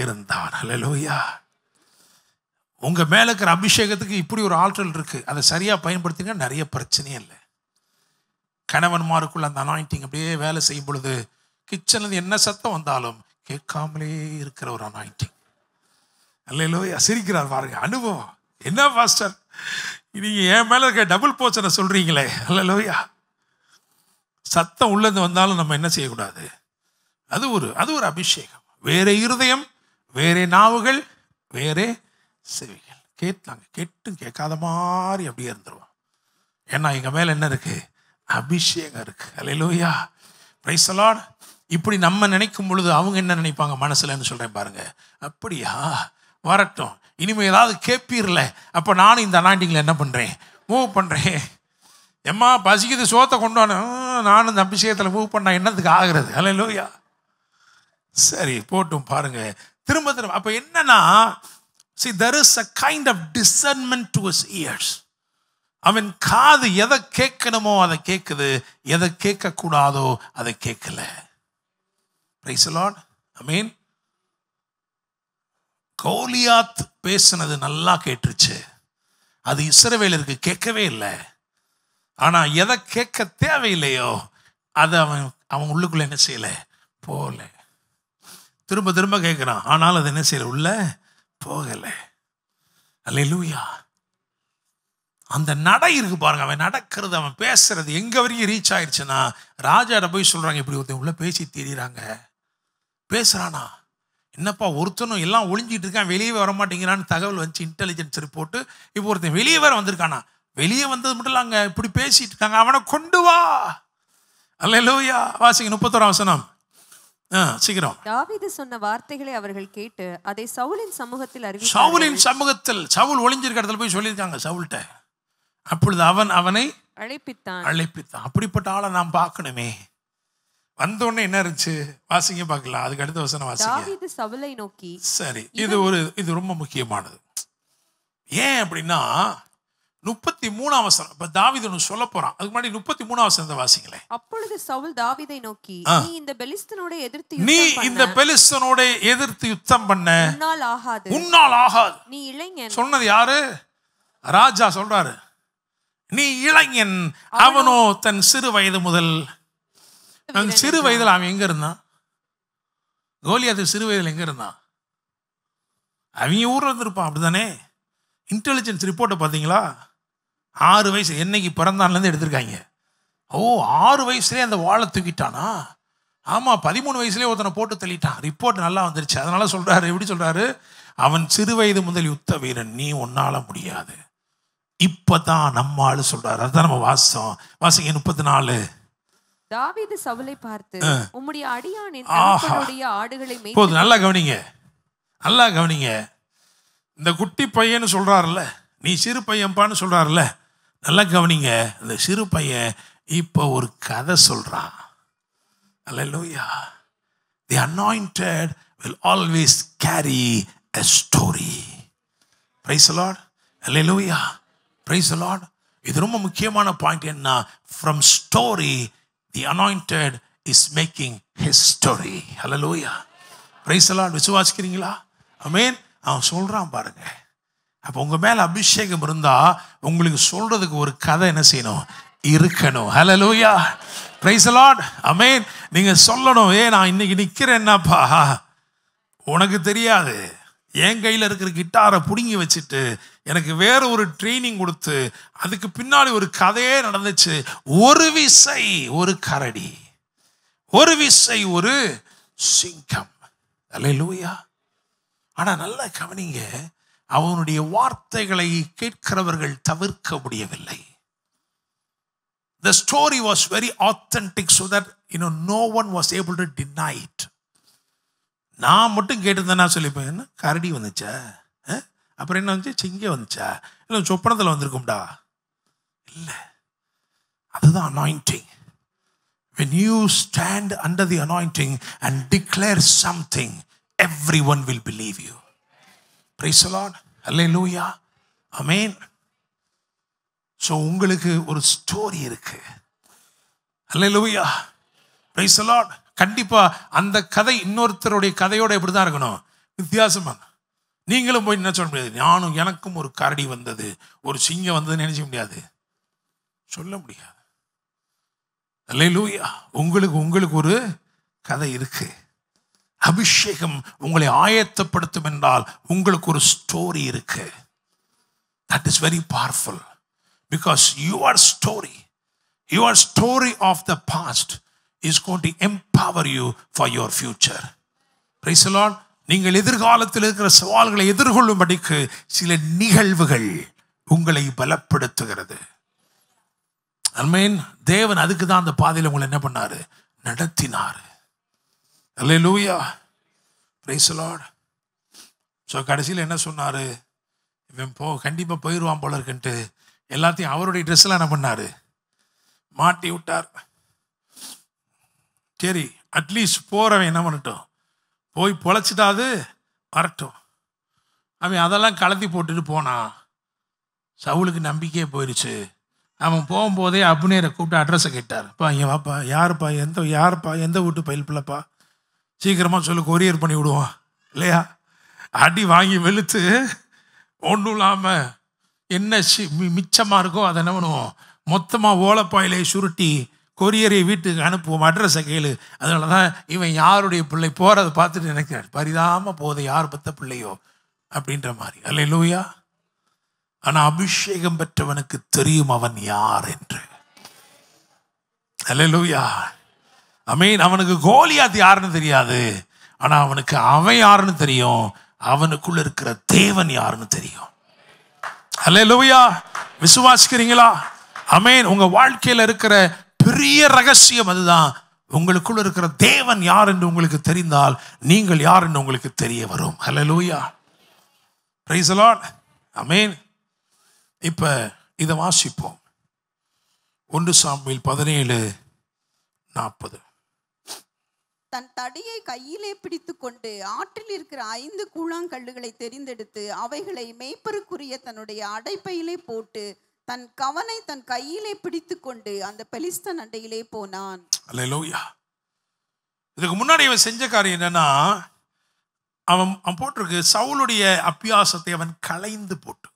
இருந்தான். ஹல்லேலூயா. உங்க மேல இருக்கிற அபிஷேகத்துக்கு இப்படி ஒரு ஆற்றல் இருக்கு. அதை சரியா பயன்படுத்திங்க, நிறைய பிரச்சனையே இல்லை. கணவன்மாருக்குள்ள அந்த அனாயிண்டிங் அப்படியே வேலை செய்யும் பொழுது கிச்சன்ல என்ன சத்தம் வந்தாலும் கேட்காமலே இருக்கிற ஒரு அனாயிண்டிங். அல்லேலூயா. சிரிக்கிறார் பாருங்க, அனுபவம். என்ன பாஸ்டர் நீங்க என் மேல இருக்க டபுள் போர்ஷனை சொல்றீங்களே. அல்லேலூயா. சத்தம் உள்ளது வந்தாலும் நம்ம என்ன செய்யக்கூடாது, அது ஒரு அபிஷேகம். வேற இருதயம், வேற நாவுகள், வேற செவிகள். கேட்டாங்க, கேட்டும் கேட்காத மாதிரி அப்படியே இருந்துருவோம். ஏன்னா எங்க மேல என்ன இருக்கு, அபிஷேகம் இருக்கு. அல்லேலூயா. Praise the Lord. இப்படி நம்ம நினைக்கும் பொழுது அவங்க என்ன நினைப்பாங்க மனசுலன்னு சொல்றேன் பாருங்க. அப்படியா, வரட்டும், இனிமே ஏதாவது கேட்பீர்ல, அப்ப நானும் இந்த அனாயிண்டிங்ல என்ன பண்றேன், மூவ் பண்றேன். எம்மா பசிக்குது, சோத்தை கொண்டு வானு, நானும் இந்த அபிஷேகத்தில் மூவ் பண்ண என்னத்துக்கு ஆகிறது. அல்லேலூயா. சரி போட்டும் பாருங்க, திரும்ப திரும்ப. அப்ப என்னன்னா, see there is a kind of discernment to his ears. அவன் காது எதை கேட்கணுமோ அதை கேட்குது, எதை கேட்க கூடாதோ அதை கேட்கல. Praise the Lord. Amen. Goliath பேசினது நல்லா கேட்டுருச்சு, அது இஸ்ரவேலருக்கு கேட்கவே இல்லை. ஆனா எதை கேட்க தேவையில்லையோ அதை அவன் உள்ளுக்குள்ள என்ன செய்யல, போகல. திரும்ப திரும்ப கேட்கிறான், ஆனாலும் அது என்ன செய்யல, உள்ள போகல. அல்லேலூயா. அந்த நடை இருக்கு பாருங்க, அவன் நடக்கிறது, அவன் பேசுறது எங்க வரைக்கும் ரீச் ஆயிடுச்சுன்னா, ராஜாட போய் சொல்றாங்க, இப்படி ஒருத்தன் உள்ள பேசி தெரியுறாங்க, பேசுறானா, என்னப்பா ஒருத்தனும் எல்லாம் ஒளிஞ்சிட்டு இருக்கான், வெளியே வர மாட்டேங்கிறான்னு தகவல் வந்துச்சு, இன்டெலிஜென்ஸ் ரிப்போர்ட். இப்போ ஒருத்தன் வெளியே வேற வந்திருக்கானா, வெளியே வந்தது மட்டும் இல்ல, அங்க இப்படி பேசிட்டு இருக்காங்க, அவனை கொண்டு வா. அல்லேலூயா. வாசிங்க 31ஆம் வசனம். சீக்கிரம். தாவீது சொன்ன வார்த்தைகளை அவர்கள் கேட்டு அதை சவுலின் சமூகத்தில் அறிவித்தார்கள். சவுலின் சமூகத்தில், சவுல் ஒளிஞ்சிருக்க இடத்துல போய் சொல்லியிருக்காங்க சவுல்கிட்ட. அப்பொழுது அவனை அழைப்பித்தான். அப்படிப்பட்ட ஆளை நாம் பார்க்கணுமே. வந்தோடனே என்ன இருந்துச்சு, வாசிங்க பார்க்கலாம். அதுக்கு அடுத்த வசனம் வாசிங்க. தாவீது சவுலை நோக்கி. சரி, இது ரொம்ப முக்கியமானது. ஏன் அப்படின்னா 33ஆம் வசனம். இப்ப தாவீது ஒன்று சொல்ல போறான், அதுக்கு முன்னாடி 33ஆம் வசனத்தை வாசிங்களேன். அப்பொழுது சவுல் தாவீதை நோக்கி, நீ இந்த பெலிஸ்தனோட எதிர்த்து யுத்தம் பண்ண உன்னால் ஆகாது. நீ இளைஞன். சொன்னது யாரு? ராஜா சொல்றாரு, நீ இளைஞன். அவனோ தன் சிறு வயது முதல். சிறு வயதில் அவன் எங்க இருந்தான்? கோலியாத் சிறு வயதில் எங்க இருந்தான்? அவங்க ஊர்ல இருந்திருப்பான், அப்படிதானே? இன்டெலிஜென்ஸ் ரிப்போர்ட்டை பார்த்தீங்களா? 6 வயசு, என்னைக்கு பிறந்தான்லேருந்து எடுத்திருக்காங்க. 6 வயசுலேயே அந்த வாழை தூக்கிட்டானா? ஆமாம், 13 வயசுலேயே ஒருத்தனை போட்டு தள்ளிட்டான். ரிப்போர்ட் நல்லா வந்துருச்சு. அதனால சொல்றாரு, எப்படி சொல்றாரு, அவன் சிறு வயது முதல் யுத்த வீரன், நீ உன்னால முடியாது. இப்பதான் நம்ம ஆளு சொல்றாரு. அதுதான் நம்ம வாசிங்க 34. தாவீது சவுலை பார்த்து, உம்முடைய அடியானின் தகப்பனுடைய ஆடுகளை மேய்த்து. போது, நல்லா கவனிங்க, நல்லா கவனிங்க. இந்த குட்டி பையன்னு சொல்றாருல்ல, நீ சிறு பையன்பான்னு சொல்றாருல்ல, நல்லா கவனிங்க. இந்த சிறு பையன் இப்போ ஒரு கதை சொல்றான். அல்லேலூயா. The anointed will always carry a story. Praise the Lord. Hallelujah. Praise the Lord. இது ரொம்ப முக்கியமான பாயிண்ட். என்ன? From story the anointed is making his story. Hallelujah. Praise the Lord. விசுவாசிக்கிறீங்களா? ஆமென். அவன் சொல்றான் பாருங்க. அப்போ உங்க மேல அபிஷேகம் இருந்தா உங்களுக்கு சொல்றதுக்கு ஒரு கதை என்ன செய்யணும், இருக்கணும். Hallelujah. Praise the Lord. Amen. நீங்க சொல்லணும், நான் இன்னைக்கு நிக்கிறேன்னாப்பா, உனக்கு தெரியாது, என் கையில் இருக்கிற கிட்டாரை பிடுங்கி வச்சுட்டு எனக்கு வேற ஒரு ட்ரைனிங் கொடுத்து அதுக்கு பின்னாடி ஒரு கதையே நடந்துச்சு. ஒரு விசை ஒரு கரடி, ஒரு விசை ஒரு சிங்கம். அல்லேலூயா. ஆனா நல்லா கவனிங்க, அவனுடைய வார்த்தைகளை கேட்கிறவர்கள் தவிர்க்க முடியவில்லை. The story was very authentic so that no one was able to deny it. நான் மட்டும் கேட்டிருந்தேன்னா சொல்லிப்பேன், என்ன கரடி வந்துச்சா, அப்புறம் என்ன வந்துச்சு, சிங்கம் வந்துச்சா, இல்லை சொப்பனத்தில் வந்திருக்கும்டா. இல்லை, அதுதான் anointing. When you stand under the anointing and declare something, everyone will believe you. Praise the Lord. Hallelujah. Amen. So உங்களுக்கு ஒரு ஸ்டோரி இருக்கு. Hallelujah. Praise the Lord. கண்டிப்பா அந்த கதை இன்னொருத்தருடைய கதையோட எப்படிதான் இருக்கணும், வித்தியாசமா. நீங்களும் போய் என்ன சொல்ல முடியாது, நானும் எனக்கும் ஒரு கரடி வந்தது, ஒரு சிங்கம் வந்ததுன்னு நினைச்ச முடியாது, சொல்ல முடியாது. அல்லேலூயா. உங்களுக்கு ஒரு கதை இருக்கு. அபிஷேகம் உங்களை ஆயத்தப்படுத்தும் என்றால் உங்களுக்கு ஒரு ஸ்டோரி இருக்கு. That is very powerful because your story of the past is going to empower you for your future. Praise the Lord. நீங்கள் எதிர்காலத்தில் இருக்கிற சவால்களை எதிர்கொள்ளும்படிக்கு சில நிகழ்வுகள் உங்களை பலப்படுத்துகிறது. ஆமென். தேவன் அதுக்கு தான் அந்த பாதையில் உங்களை என்ன பண்ணாரு, நடத்தினார். Hallelujah. Praise the Lord. So கடைசியில் என்ன சொன்னாரு, இவன் கண்டிப்பாக போயிடுவான் போல இருக்குன்ட்டு எல்லாத்தையும் அவருடைய ட்ரெஸ்லாம் என்ன பண்ணாரு, மாட்டி விட்டார். சரி, அட்லீஸ்ட் போகிறவன் என்ன பண்ணட்டும், போய் பொழைச்சிட்டாது வரட்டும். அவன் அதெல்லாம் கலத்தி போட்டுட்டு போனான். சவுலுக்கு நம்பிக்கையே போயிடுச்சு. அவன் போகும்போதே அப்னேரை கூப்பிட்டு அட்ரஸை கேட்டார். இங்கே வாப்பா, யாருப்பா எந்த வீட்டு பயில் பிள்ளைப்பா, சீக்கிரமாக சொல்லு, கொரியர் பண்ணி விடுவான் இல்லையா. அடி வாங்கி வெளுத்து ஒன்றும் இல்லாமல் என்ன மிச்சமாக இருக்கோ அதை என்ன பண்ணுவோம், மொத்தமாக ஓலப்பாயிலே சுருட்டி கொரியரை வீட்டுக்கு அனுப்புவோம், அட்ரஸை கேளு. அதனால தான் இவன் யாருடைய பிள்ளை போகிறத பார்த்துட்டு நினைக்கிறார், பரிதாமல் போதை யார் பத்த பிள்ளையோ அப்படின்ற மாதிரி. அல்லேலூயா. ஆனால் அபிஷேகம் பெற்றவனுக்கு தெரியும் அவன் யார் என்று. அல்லேலூயா. ஆமென். அவனுக்கு கோலியாத் யாருன்னு தெரியாது, ஆனால் அவனுக்கு அவன் யாருன்னு தெரியும், அவனுக்குள்ள இருக்கிற தேவன் யாருன்னு தெரியும். அல்லேலூயா. விசுவாசிக்கிறீங்களா? ஆமென். உங்க வாழ்க்கையில் இருக்கிற பெரிய ரகசியம் அதுதான். உங்களுக்குள்ள இருக்கிற தேவன் யார் என்று உங்களுக்கு தெரிந்தால் நீங்கள் யார் என்று உங்களுக்கு தெரிய வரும். Hallelujah. Praise the Lord. Amen. இப்ப இதை வாசிப்போம். 1 சாமுவேல் 17:40. தன் தடியை கையிலே பிடித்து கொண்டு ஆற்றில் இருக்கிற 5 கூழாங்கல்லுகளை தெரிந்தெடுத்து அவைகளை மேய்ப்பருக்குரிய தன்னுடைய அடைப்பையிலே போட்டு தன் கவனை தன் கையிலே பிடித்து கொண்டு அந்த பெலிஸ்தன் அண்டையிலே போனான். அல்லேலூயா. இதுக்கு முன்னாடி அவன் செஞ்ச காரியம் என்னன்னா, அவன் போட்டிருக்கு, சவுலுடைய அபியாசத்தை அவன் களைந்து போட்டு.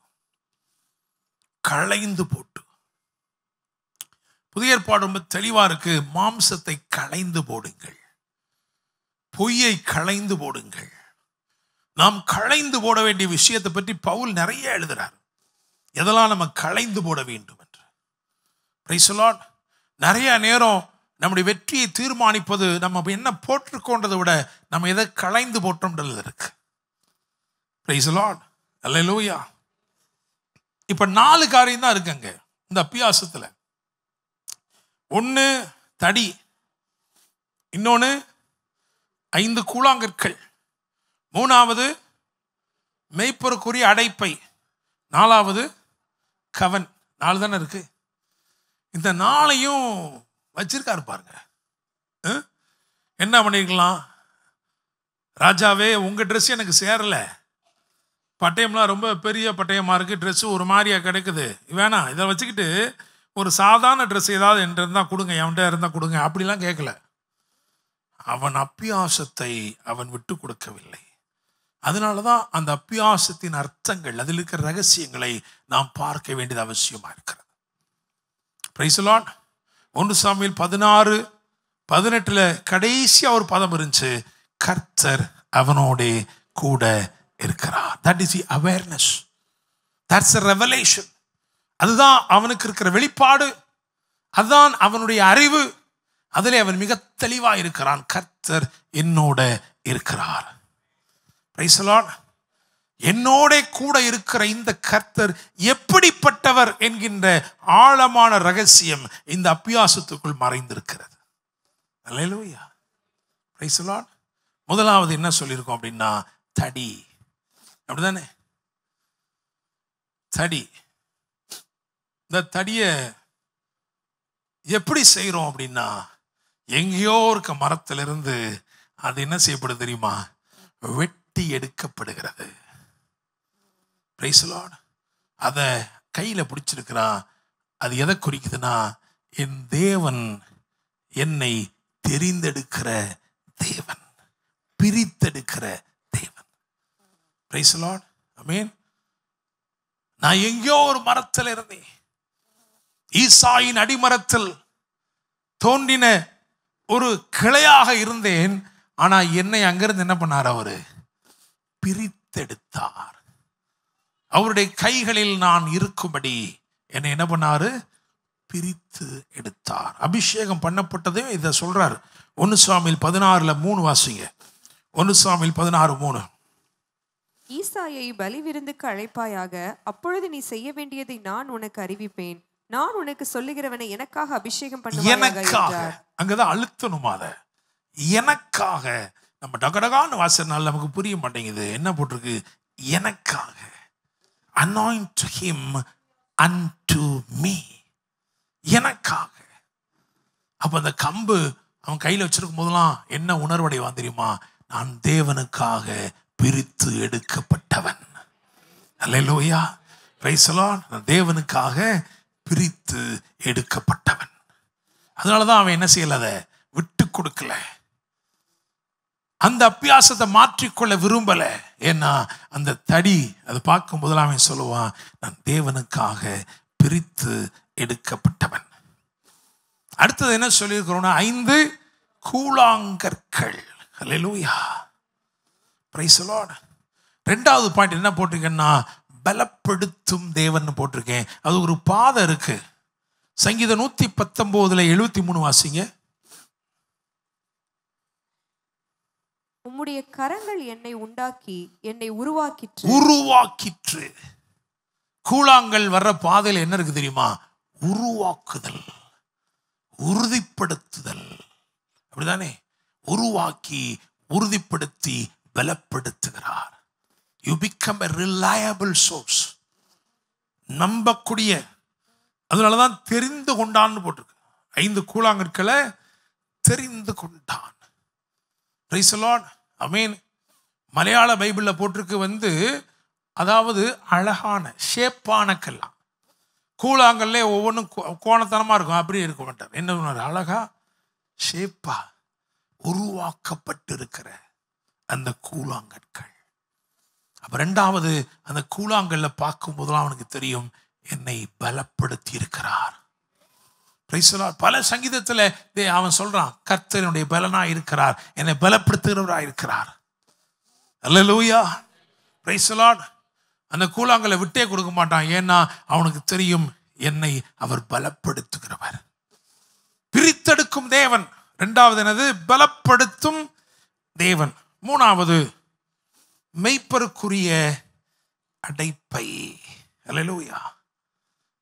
புதிய ஏற்பாடு ரொம்ப தெளிவா இருக்கு. மாம்சத்தை களைந்து போடுங்கள், பொய்யை களைந்து போடுங்கள். நாம் களைந்து போட வேண்டிய விஷயத்தை பற்றி பவுல் நிறைய எழுதுறார். எதெல்லாம் நம்ம களைந்து போட வேண்டும் என்று. Price the Lord. நிறைய நேரம் நம்முடைய வெற்றியை தீர்மானிப்பது நம்ம என்ன போட்டிருக்கோன்றதை விட நம்ம எதை களைந்து போட்டோம்ன்றது இருக்கு. Praise the Lord. அல்லேலூயா. இப்ப 4 காரியம் தான் இருக்குங்க இந்த அபியாசத்துல. 1 தடி, இன்னொன்னு 5 கூழாங்கற்கள், 3வது மேய்ப்பருக்குரிய அடைப்பை, 4வது கவன். 4 தானே இருக்கு. இந்த 4ஐயும் வச்சிருக்காரு பாருங்க. என்ன பண்ணிருக்கலாம், ராஜாவே உங்க ட்ரெஸ் எனக்கு சேரல, பட்டயம்லாம் ரொம்ப பெரிய பட்டயமா இருக்கு, ட்ரெஸ் ஒரு மாதிரியா கிடைக்குது, வேணாம், இதை வச்சுக்கிட்டு ஒரு சாதாரண ட்ரெஸ் ஏதாவது என்கிட்ட இருந்தா கொடுங்க, என்கிட்ட இருந்தா கொடுங்க, அப்படிலாம் கேட்கல. அவன் அப்பியாசத்தை அவன் விட்டு கொடுக்கவில்லை. அதனாலதான் அந்த அப்பியாசத்தின் அர்த்தங்கள், அதில் இருக்கிற ரகசியங்களை நாம் பார்க்க வேண்டியது அவசியமா இருக்கிறது. Price the Lord. 1 சாமுவேல் 16:18 கடைசியா ஒரு பதம் இருந்துச்சு, கர்த்தர் அவனோட கூட இருக்கிறார். That is the awareness. That's a revelation. அதுதான் அவனுக்கு இருக்கிற வெளிப்பாடு, அதுதான் அவனுடைய அறிவு. அதிலே அவன் மிக தெளிவா இருக்கிறான், கர்த்தர் என்னோட இருக்கிறார். Praise the Lord. என்னோட கூட இருக்கிற இந்த கர்த்தர் எப்படிப்பட்டவர் என்கின்ற ஆழமான ரகசியம் இந்த அபியாசத்துக்குள் மறைந்திருக்கிறது. அல்லேலூயா. Praise the Lord. முதலாவது என்ன சொல்லியிருக்கோம் அப்படின்னா, தடி. அப்படிதானே? தடி. இந்த தடியை எப்படி செய்யறோம் அப்படின்னா, எங்கேயோ இருக்க மரத்திலிருந்து அது என்ன செய்யப்படுது தெரியுமா, வெட்டி எடுக்கப்படுகிறது. Price the Lord. அதை கையில பிடிச்சிருக்கிறான். அது எதை குறிக்குதுன்னா, என் தேவன் என்னை தெரிந்தெடுக்கிற தேவன், பிரித்தெடுக்கிற தேவன். Praise the Lord. ஆமென். நான் எங்கேயோ ஒரு மரத்தில் இருந்தேன், ஈசாயின் அடிமரத்தில் தோன்றின ஒரு கிளையாக இருந்தேன். ஆனா என்னை அங்கிருந்து என்ன பண்ணார்? அவரு பிரித்தெடுத்தார். அவருடைய கைகளில் நான் இருக்கும்படி என்னை என்ன பண்ணாரு? பிரித்து எடுத்தார். அபிஷேகம் பண்ணப்பட்டதே இதை சொல்றாரு. 1 சாமுவேல் 16:3 வாசிங்க. 1 சாமுவேல் 16:3. ஈசாயை பலி விருந்துக்கு அழைப்பாயாக, அப்பொழுது நீ செய்ய வேண்டியதை நான் உனக்கு அறிவிப்பேன். நான் உனக்கு சொல்லுகிறவனை எனக்காக அபிஷேகம் எனக்காக. அங்கதான் அழுத்தணும். அத எனக்காக. நம்ம டகடகான்னு வாசனால நமக்கு புரிய மாட்டேங்குது. என்ன போட்டிருக்கு? எனக்காக. anoint him unto me. எனக்காக. அப்ப அந்த கம்பு அவன் கையில வச்சிருக்கும் போதெல்லாம் என்ன உணர்வடைவான் தெரியுமா? நான் தேவனுக்காக பிரித்து எடுக்கப்பட்டவன். அல்லேலூயா. Praise the Lord. நான் தேவனுக்காக பிரித்து எடுக்கப்பட்டவன். அதனாலதான் அவன் என்ன செய்யல? அதை விட்டு கொடுக்கல. அந்த அபியாசத்தை மாற்றிக்கொள்ள விரும்பல. ஏன்னா அந்த தடி அதை பார்க்கும் போதெல்லாம் அவன் சொல்லுவான், நான் தேவனுக்காக பிரித்து எடுக்கப்பட்டவன். அடுத்தது என்ன சொல்லியிருக்கிறோம்னா 5 கூழாங்கற்கள். அல்லேலூயா. Praise the Lord. 2வது பாயிண்ட் என்ன போட்டிருக்கேன்னா பலப்படுத்தும் தேவன் போட்டிருக்கேன். அது ஒரு பாதை இருக்கு. சங்கீதம் 119:73 வாசிங்க. உம்முடைய கரங்கள் என்னை உண்டாக்கி என்னை உருவாக்கிற்று. கூழாங்கல் வர்ற பாதையில் என்ன இருக்கு தெரியுமா? உருவாக்குதல், உறுதிப்படுத்துதல். அப்படிதானே? உருவாக்கி உறுதிப்படுத்தி பலப்படுத்துகிறார். You become a reliable source. நம்பக்கூடிய. அதனாலதான் தெரிந்து கொண்டான்னு போட்டிருக்கு. 5 கூழாங்கற்களை தெரிந்து கொண்டான். Praise the Lord. ஆமென். மலையாள பைபிள்ல போட்டிருக்கு அதாவது அழகான ஷேப்பான கல்லா. கூழாங்கல்ல ஒவ்வொன்றும் கோணத்தனமா இருக்கும். அப்படி இருக்க மாட்டார். என்ன சொன்னார்? அழகா ஷேப்பா உருவாக்கப்பட்டிருக்கிற அந்த கூழாங்கற்கள். அப்ப 2வது அந்த கூழாங்கல்ல பார்க்கும் போதெல்லாம் அவனுக்கு தெரியும், என்னை பலப்படுத்தி இருக்கிறார். பல சங்கீதத்தில் அவன் சொல்றான், கர்த்தருடைய பலனா இருக்கிறார், என்னை பலப்படுத்துகிறவராக இருக்கிறார். அல்லேலூயா. Praise the Lord. அந்த கூழாங்கல்லை விட்டே கொடுக்க மாட்டான். ஏன்னா அவனுக்கு தெரியும், என்னை அவர் பலப்படுத்துகிறவர். பிரித்தெடுக்கும் தேவன். 2வது என்னது? பலப்படுத்தும் தேவன். 3வது மெய்ப்பருக்குரிய அடைப்பை. அல்லேலூயா.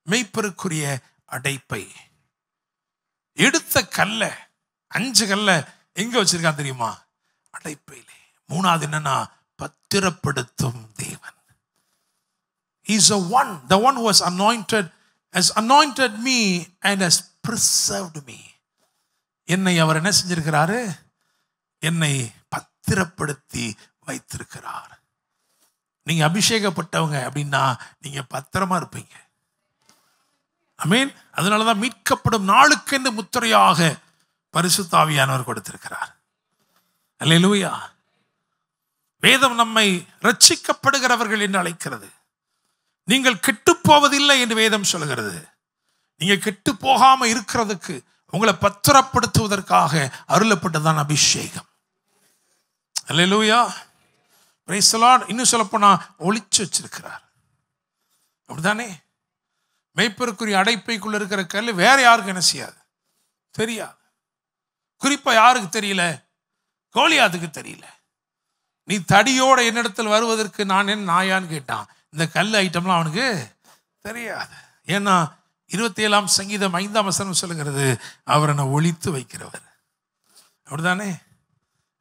மெய்ப்பருக்குரிய அடைப்பை. எடுத்த கல்ல 5 கல்ல எங்க வச்சிருக்கான் தெரியுமா? அடைப்பையிலே. 3வது என்னன்னா பத்திரப்படுத்தும் தேவன். He is the one who has anointed me and has preserved me. என்னை அவர் என்ன செஞ்சிருக்கிறாரு? என்னை பத்திரப்படுத்தி வைத்திருக்கிறார். நீங்க அபிஷேகப்பட்டவங்க அப்படின்னா நீங்க பத்திரமா இருப்பீங்க. ஆமென். அதனாலதான் மீட்கப்படும் நாளுக்கென்று முத்திரையாக பரிசுத்த ஆவியானவர் கொடுத்திருக்கிறார். அல்லேலூயா. வேதம் நம்மை ரட்சிக்கப்படுகிறவர்கள் என்று அழைக்கிறது. நீங்கள் கெட்டு போவதில்லை என்று வேதம் சொல்கிறது. நீங்க கெட்டு போகாம இருக்கிறதுக்கு, உங்களை பத்திரப்படுத்துவதற்காக அருளப்பட்டதான் அபிஷேகம். அல்லேலூயா. Praise the Lord. இன்னும் சொல்லப்போனா ஒளிச்சு வச்சிருக்கிறார். அப்படிதானே? மெய்ப்பருக்குரிய அடைப்பைக்குள்ள இருக்கிற கல் வேற யாருக்கு என்ன செய்யாது? தெரியாது. குறிப்பா யாருக்கு தெரியல? கோலியாத்துக்கு தெரியல. நீ தடியோட என்னிடத்தில் வருவதற்கு நான் என்ன நாயான்னு கேட்டான். இந்த கல் ஐட்டம்லாம் அவனுக்கு தெரியாது. ஏன்னா 27ஆம் சங்கீதம் 5ஆம் வசனம் சொல்லுகிறது, அவர் என்னை ஒளித்து வைக்கிறவர். அப்படிதானே?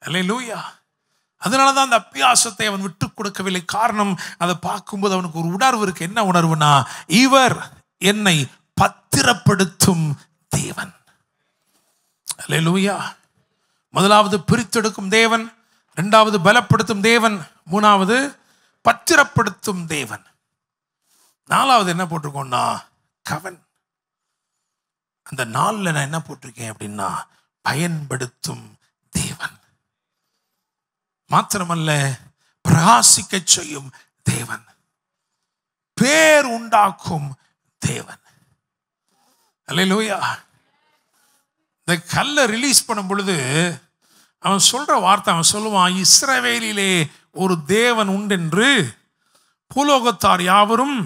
அல்லேலூயா. அதனாலதான் அந்த அபியாசத்தை அவன் விட்டு கொடுக்கவில்லை. காரணம், அதை பார்க்கும்போது அவனுக்கு ஒரு உணர்வு இருக்கு. என்ன உணர்வுனா, இவர் என்னை பத்திரப்படுத்தும் தேவன். அல்லேலூயா. 1வது பிரித்தெடுக்கும் தேவன், 2வது பலப்படுத்தும் தேவன், 3வது பத்திரப்படுத்தும் தேவன். 4வது என்ன போட்டிருக்கோம்னா கவன். அந்த 4ல நான் என்ன போட்டிருக்கேன் அப்படின்னா பயன்படுத்தும் தேவன். மாத்திரமல்ல, பிரகாசிக்க செய்யும் தேவன், பேர் உண்டாக்கும் தேவன். அல்லேலூயா. இந்த கல்லை ரிலீஸ் பண்ணும் பொழுது அவன் சொல்ற வார்த்தை, அவன் சொல்லுவான், இஸ்ரவேலிலே ஒரு தேவன் உண்டென்று பூலோகத்தார் யாவரும்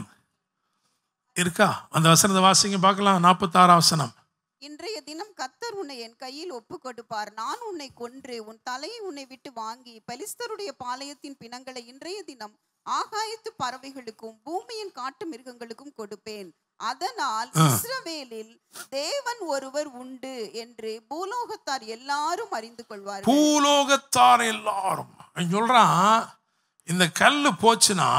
இருக்கா. அந்த வசனத்தை வாசிங்க பார்க்கலாம். 46 வசனம். இன்றைய தினம் கர்த்தர் உன்னை என் கையில் ஒப்பு கொடுப்பார். நான் உன்னை கொன்று உன் தலையை உன்னை விட்டு வாங்கி பெலிஸ்தருடைய பாளையத்தின் பிணங்களை இன்றைய தினம் ஆகாயத்து பறவைகளுக்கும் பூமியின் காட்டு மிருகங்களுக்கும் கொடுப்பேன். அதனால் இஸ்ரவேலில் தேவன் ஒருவர் உண்டு என்று பூலோகத்தார் எல்லாரும் அறிந்து கொள்வார். பூலோகத்தார் எல்லாரும் சொல்றான். இந்த கல்லு போச்சுன்னா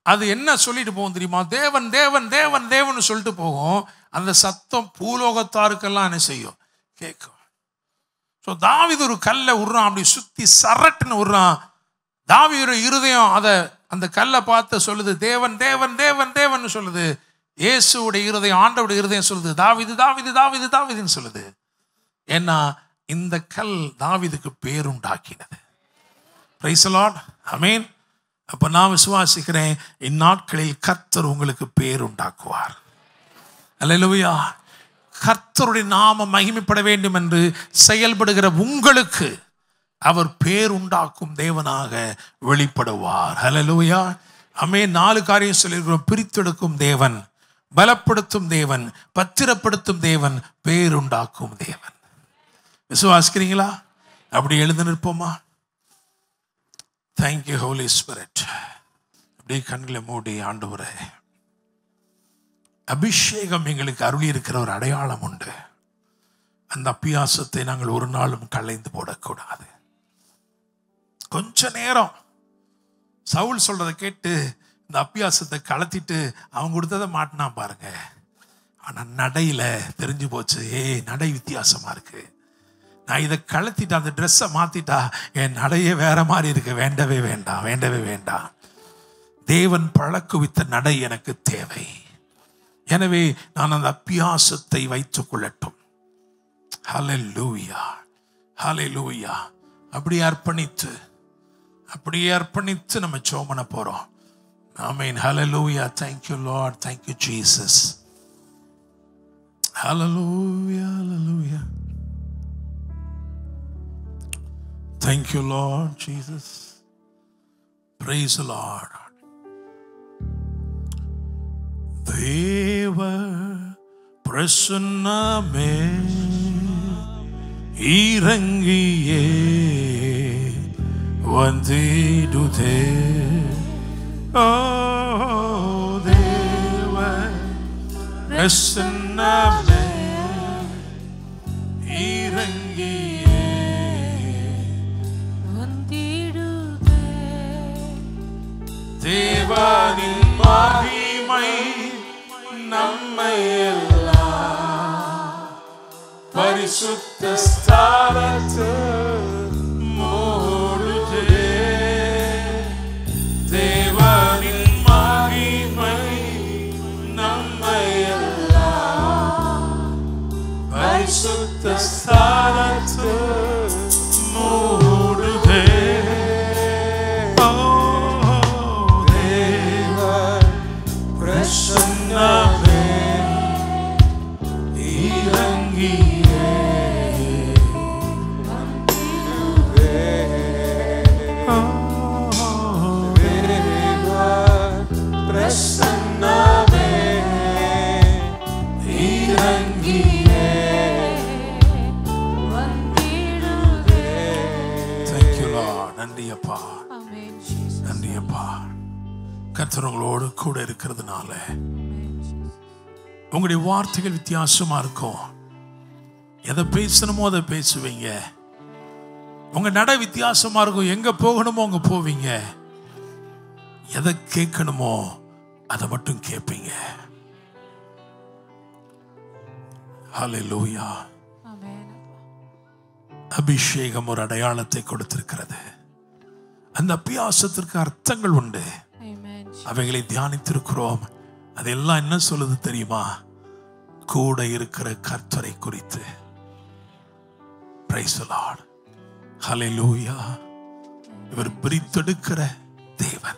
அது என்ன சொல்லிட்டு போகும் தெரியுமா? தேவன் தேவன் தேவன் தேவன் சொல்லிட்டு போகும். அந்த சத்தம் பூலோகத்தாருக்கெல்லாம் என்ன செய்யும்? கேட்கும். ஸோ தாவீது ஒரு கல்லை விடுறான், அப்படி சுத்தி சரட்டுன்னு விடுறான். தாவீது இருதயம் அதை அந்த கல்லை பார்த்து சொல்லுது, தேவன் தேவன் தேவன் தேவன் சொல்லுது. இயேசுடைய இருதயம், ஆண்டவருடைய இருதயம் சொல்லுது, தாவீது தாவீது தாவீது தாவீதுன்னு சொல்லுது. ஏன்னா இந்த கல் தாவீதுக்கு பேருண்டாக்கினது. Price the Lord. ஆமென். அப்ப நான் விசுவாசிக்கிறேன், இந்நாட்களில் கர்த்தர் உங்களுக்கு பேருண்டாக்குவார். அல்லேலூயா. கர்த்தருடைய நாமம் மகிமைப்பட வேண்டும் என்று செயல்படுகிற உங்களுக்கு அவர் பேருண்டாக்கும் தேவனாக வெளிப்படுவார். அல்லேலூயா. ஆமென். 4 காரியம் சொல்லியிருக்கிறோம். பிரித்தெடுக்கும் தேவன், பலப்படுத்தும் தேவன், பத்திரப்படுத்தும் தேவன், பேருண்டாக்கும் தேவன். விசுவாசிக்கிறீங்களா? அப்படி எழுந்து நிற்போமா? Thank you, Holy Spirit. அப்படியே கண்களை மூடி, ஆண்டவரே, அபிஷேகம் எங்களுக்கு அருளி இருக்கிற ஒரு அடையாளம் உண்டு. அந்த அபியாசத்தை நாங்கள் ஒரு நாளும் களைந்து போடக்கூடாது. கொஞ்ச நேரம் சவுல் சொல்றதை கேட்டு இந்த அபியாசத்தை கலத்திட்டு அவங்க கொடுத்ததை மாட்டினா பாருங்க. ஆனா நடையில தெரிஞ்சு போச்சு, நடை வித்தியாசமா இருக்கு. நான் இதை கலத்திட்டா, அந்த ட்ரெஸ்ஸை மாத்திட்டா என் நடையே வேற மாதிரி இருக்கு. வேண்டவே வேண்டாம், வேண்டவே வேண்டாம். தேவன் பழக்குவித்த நடை எனக்கு தேவை. எனவே நான் அந்த அபியாசத்தை வைத்துக் கொள்ளட்டும். ஹல்லேலூயா, ஹல்லேலூயா. அப்படியே அர்ப்பணித்து நம்ம ஜெபம் பண்ண போறோம். ஆமென். ஹல்லேலூயா. Thank you Lord. Thank you Jesus. Hallelujah, hallelujah. Thank you Lord Jesus. Praise the Lord. தேவ பிரசன்னமே இறங்கியே வந்திடுதே. ஓ தேவ பிரசன்னமே இறங்கியே வந்திடுதே. தேவனின் மகிமை நம்மை எல்லாம் பரிசுத்த ஸ்தலத்தில் மூடுதே. தேவனின் மகிமை நம்மை எல்லாம் பரிசுத்த ஸ்தலத்தில் மூடுதே. ஓ தேவ பிரசன்னமே இறங்கியே வந்திடுதே. தேவ பிரசன்னமே இறங்கியே வந்திடுதே. Thank you Lord. நன்றி அப்பா, நன்றி அப்பா. கர்த்தர் உங்களோடு கூட இருக்கிறதுனால உங்களுடைய வார்த்தைகள் வித்தியாசமா இருக்கும். எதை பேசணுமோ அதை பேசுவீங்க. உங்க நடை வித்தியாசமா இருக்கும். எங்க போகணுமோ அங்க போவீங்க. எதை கேட்கணுமோ அதை மட்டும் கேட்பீங்க. ஹல்லேலூயா. அபிஷேகம் ஒரு அடையாளத்தை கொடுத்திருக்கிறது. அந்த அபியாசத்திற்கு அர்த்தங்கள் உண்டு. அவைகளை தியானித்திருக்கிறோம். அதெல்லாம் என்ன சொல்லுது தெரியுமா? கூட இருக்கிற கர்த்தரை குறித்து. Praise the Lord. Hallelujah. இவர் பிரித்தெடுக்கிற தேவன்.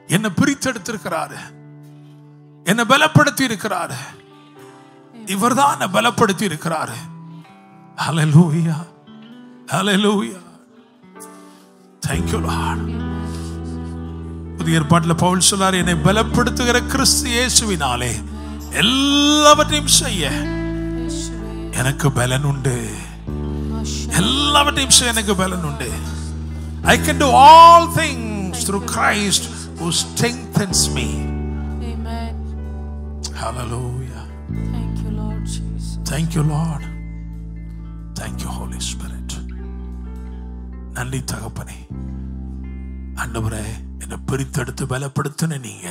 என்ன பிரித்தெடுத்திருக்கிறாரு, என்ன பலப்படுத்தி இருக்கிறாரு. இவர்தான் என்ன பலப்படுத்தி இருக்கிறாரு. Hallelujah. Hallelujah. Thank you Lord. புதிய ஏற்பாட்டில் பவுல் சொன்னார், என்னை பலப்படுத்துகிற கிறிஸ்து இயேசுவினாலே எல்லாவற்றையும் செய்ய எனக்கு பலன் உண்டு. எல்லாவற்றையும் செய்ய எனக்கு பலன் உண்டு. I can do all things through Christ who strengthens me. Amen. Hallelujah. Thank you, Lord Jesus. Thank you, Lord. Thank you, Holy Spirit. நன்றி தகப்பனே. ஆண்டவரே, என்னை பிரித்தெடுத்து பலப்படுத்தின நீங்க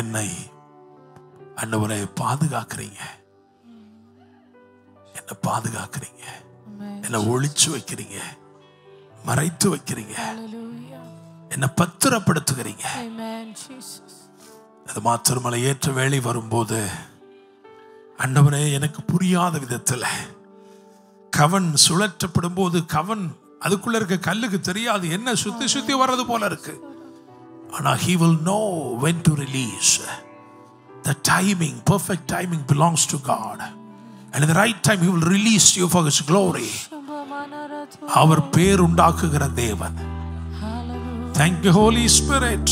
என்னை ஆண்டவரே பாதுகாக்கிறீங்க. என்னை பாதுகாக்கிறீங்க. என்னை ஒளிச்சு வைக்கிறீங்க, மறைத்து வைக்கிறீங்க, என்னை பத்திரப்படுத்துகிறீங்க. அது மாத்திரமல்ல, ஏற்ற வேளை வரும்போது ஆண்டவரே எனக்கு புரியாத விதத்தில் கவன் சுழற்றப்படும் போது கவன் அதுக்குள்ள இருக்க கல்லுக்கு தெரியாது, என்ன சுத்தி சுத்தி வர்றது போல இருக்கு. ஆனா he will know when to release. The timing, perfect timing belongs to God, and at the right time he will release you for his glory. அவர் பேர் உண்டாக்குகிற தேவன். Thank you Holy Spirit.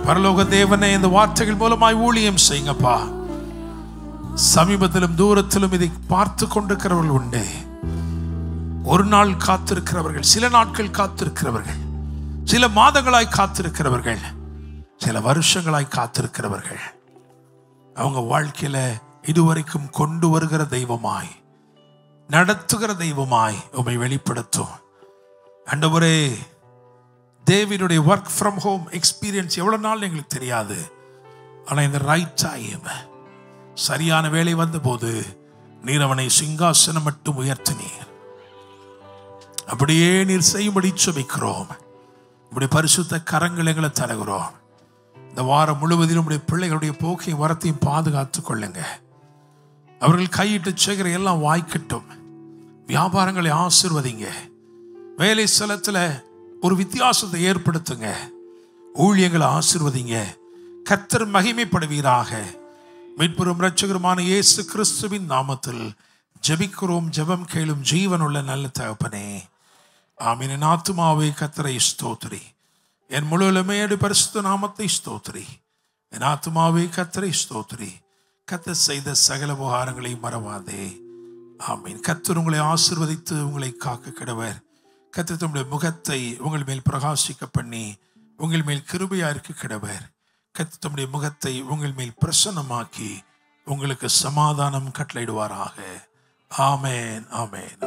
பரலோக தேவனே, இந்த வார்த்தைகள் மூலமாய் ஊழியம் செய்யுங்கப்பா. சமீபத்திலும் தூரத்திலும் இதை பார்த்து கொண்டிருக்கிறவர்கள் உண்டு. ஒரு நாள் காத்திருக்கிறவர்கள், சில நாட்கள் காத்திருக்கிறவர்கள், சில மாதங்களாய் காத்திருக்கிறவர்கள், சில வருஷங்களாய் காத்திருக்கிறவர்கள், அவங்க வாழ்க்கையில இதுவரைக்கும் கொண்டு வருகிற தெய்வமாய், நடத்துகிற தெய்வமாய் உம்மை வெளிப்படுத்தும். ஆண்டவரே, தேவனுடைய ஒர்க் ஃப்ரம் ஹோம் எக்ஸ்பீரியன்ஸ் எவ்வளவு நாள் எங்களுக்கு தெரியாது. ஆனா இந்த ரைட் டைம், சரியான வேலை வந்த போது நீர் அவனை சிங்காசனம் மட்டும் உயர்த்தினீர். அப்படியே நீர் செய்யும்படி சுபிக்கிறோம். உடைய பரிசுத்த கரங்கள் எங்களை தருகிறோம். இந்த வாரம் முழுவதிலும் உடைய பிள்ளைகளுடைய போக்கையும் வரத்தையும் பாதுகாத்துக் கொள்ளுங்க. அவர்கள் கையிட்டு செய்கிற எல்லாம் வாய்க்கட்டும். வியாபாரங்களை ஆசீர்வதிங்க. வேலை ஸ்தலத்துல ஒரு வித்தியாசத்தை ஏற்படுத்துங்க. ஊழியங்களை ஆசீர்வதிங்க. கர்த்தர் மகிமைப்படுவீராக. மீட்பெரும் இரட்சகருமான இயேசு கிறிஸ்துவின் நாமத்தில் ஜெபிக்கிறோம். ஜெபம் கேளும் ஜீவனுள்ள நல்ல தகப்பனே, ஆமென். என் ஆத்துமாவே கர்த்தரை ஸ்தோத்திரி, என் முழுவலுமே பரிசுத்த நாமத்தை ஸ்தோத்திரி. என் ஆத்துமாவே கர்த்தரை ஸ்தோத்திரி. கர்த்தர் செய்த சகல உபகாரங்களை மறவாதே. ஆமென். கர்த்தர் உங்களை ஆசீர்வதித்து உங்களை காக்க கடவர். கர்த்தர் தம்முடைய முகத்தை உங்கள் மேல் பிரகாசிக்க பண்ணி உங்கள் மேல் கிருபையா இருக்க கடவர். கர்த்தர் தம்முடைய முகத்தை உங்கள் மேல் பிரசன்னமாக்கி உங்களுக்கு சமாதானம் கட்டளையிடுவாராக. ஆமென், ஆமென்.